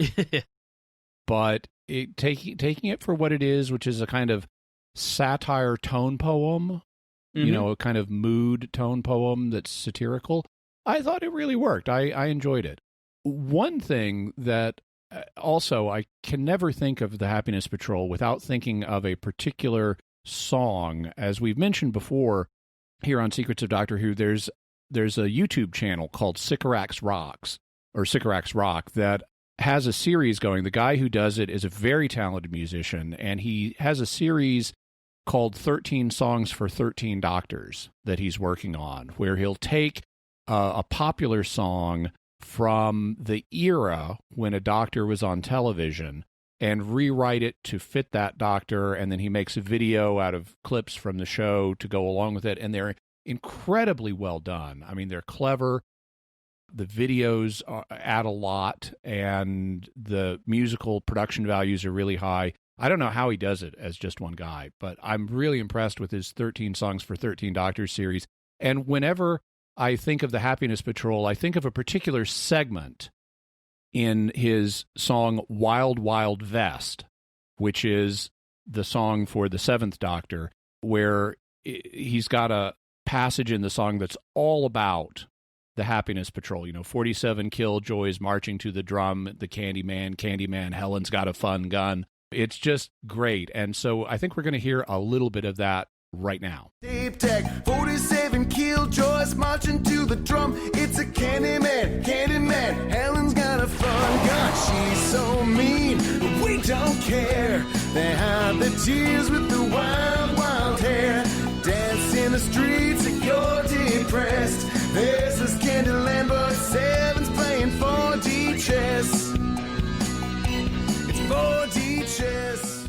but taking it for what it is, which is a kind of satire tone poem, a kind of mood tone poem that's satirical, I thought it really worked. I enjoyed it. One thing that also, I can never think of the Happiness Patrol without thinking of a particular song. As we've mentioned before here on Secrets of Doctor Who, there's a YouTube channel called Sycorax Rock that has a series going. The guy who does it is a very talented musician, and he has a series called 13 Songs for 13 Doctors that he's working on, where he'll take a popular song from the era when a doctor was on television and rewrite it to fit that doctor, and then he makes a video out of clips from the show to go along with it, and they're incredibly well done. I mean, they're clever. The videos add a lot, and the musical production values are really high. I don't know how he does it as just one guy, but I'm really impressed with his 13 Songs for 13 Doctors series. And whenever I think of the Happiness Patrol, I think of a particular segment in his song Wild Wild Vest, which is the song for the 7th Doctor, where he's got a passage in the song that's all about the Happiness Patrol. 47 killjoys marching to the drum, the Candyman, Helen's got a fun gun. It's just great. And so I think we're going to hear a little bit of that right now. Deep tech, 47 killjoys marching to the drum. It's a Candyman, Helen's got a fun gun. She's so mean, but we don't care. They hide their tears with the wild, wild hair. Dance in the streets if you're depressed. This is Candyland, but 7's playing 4D chess. It's 4D chess.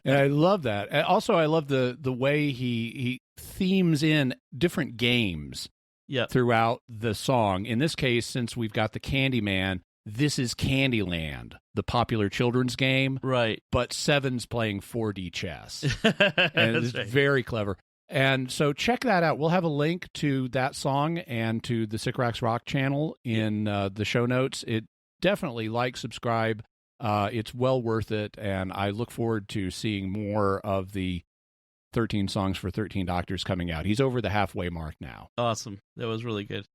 And I love that. And also, I love the way he themes in different games throughout the song. In this case, since we've got the Candyman, this is Candyland, the popular children's game. Right. But 7's playing 4D chess. And it's very clever. And so check that out. We'll have a link to that song and to the Sick Racks Rock channel in the show notes. It definitely subscribe. It's well worth it, and I look forward to seeing more of the 13 Songs for 13 Doctors coming out. He's over the halfway mark now. Awesome. That was really good.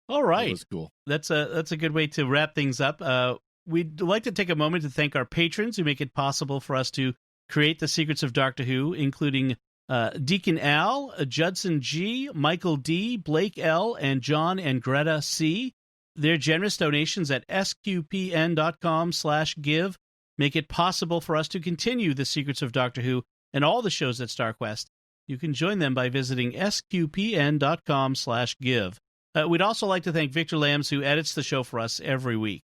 All right. That was cool. That's a good way to wrap things up. We'd like to take a moment to thank our patrons who make it possible for us to create the Secrets of Doctor Who, including Deacon Al, Judson G, Michael D, Blake L, and John and Greta C. Their generous donations at sqpn.com/give make it possible for us to continue the Secrets of Doctor Who and all the shows at StarQuest. You can join them by visiting sqpn.com/give. We'd also like to thank Victor Lambs, who edits the show for us every week.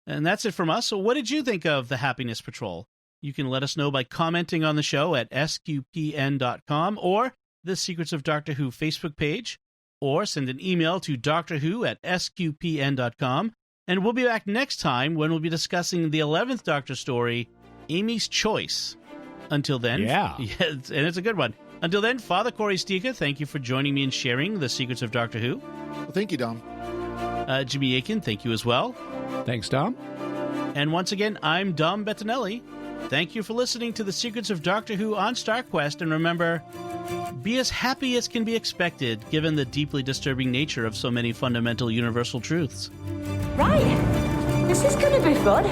And that's it from us. So what did you think of the Happiness Patrol? You can let us know by commenting on the show at sqpn.com or the Secrets of Doctor Who Facebook page, or send an email to drwho@sqpn.com. And we'll be back next time when we'll be discussing the 11th Doctor story, Amy's Choice. Until then, and it's a good one. Until then, Father Cory Sticha, thank you for joining me and sharing the Secrets of Doctor Who. Well, thank you, Dom. Jimmy Aiken, thank you as well. Thanks, Dom. And once again, I'm Dom Bettinelli. Thank you for listening to the Secrets of Doctor Who on StarQuest, and remember, be as happy as can be expected, given the deeply disturbing nature of so many fundamental universal truths. Right. This is going to be fun.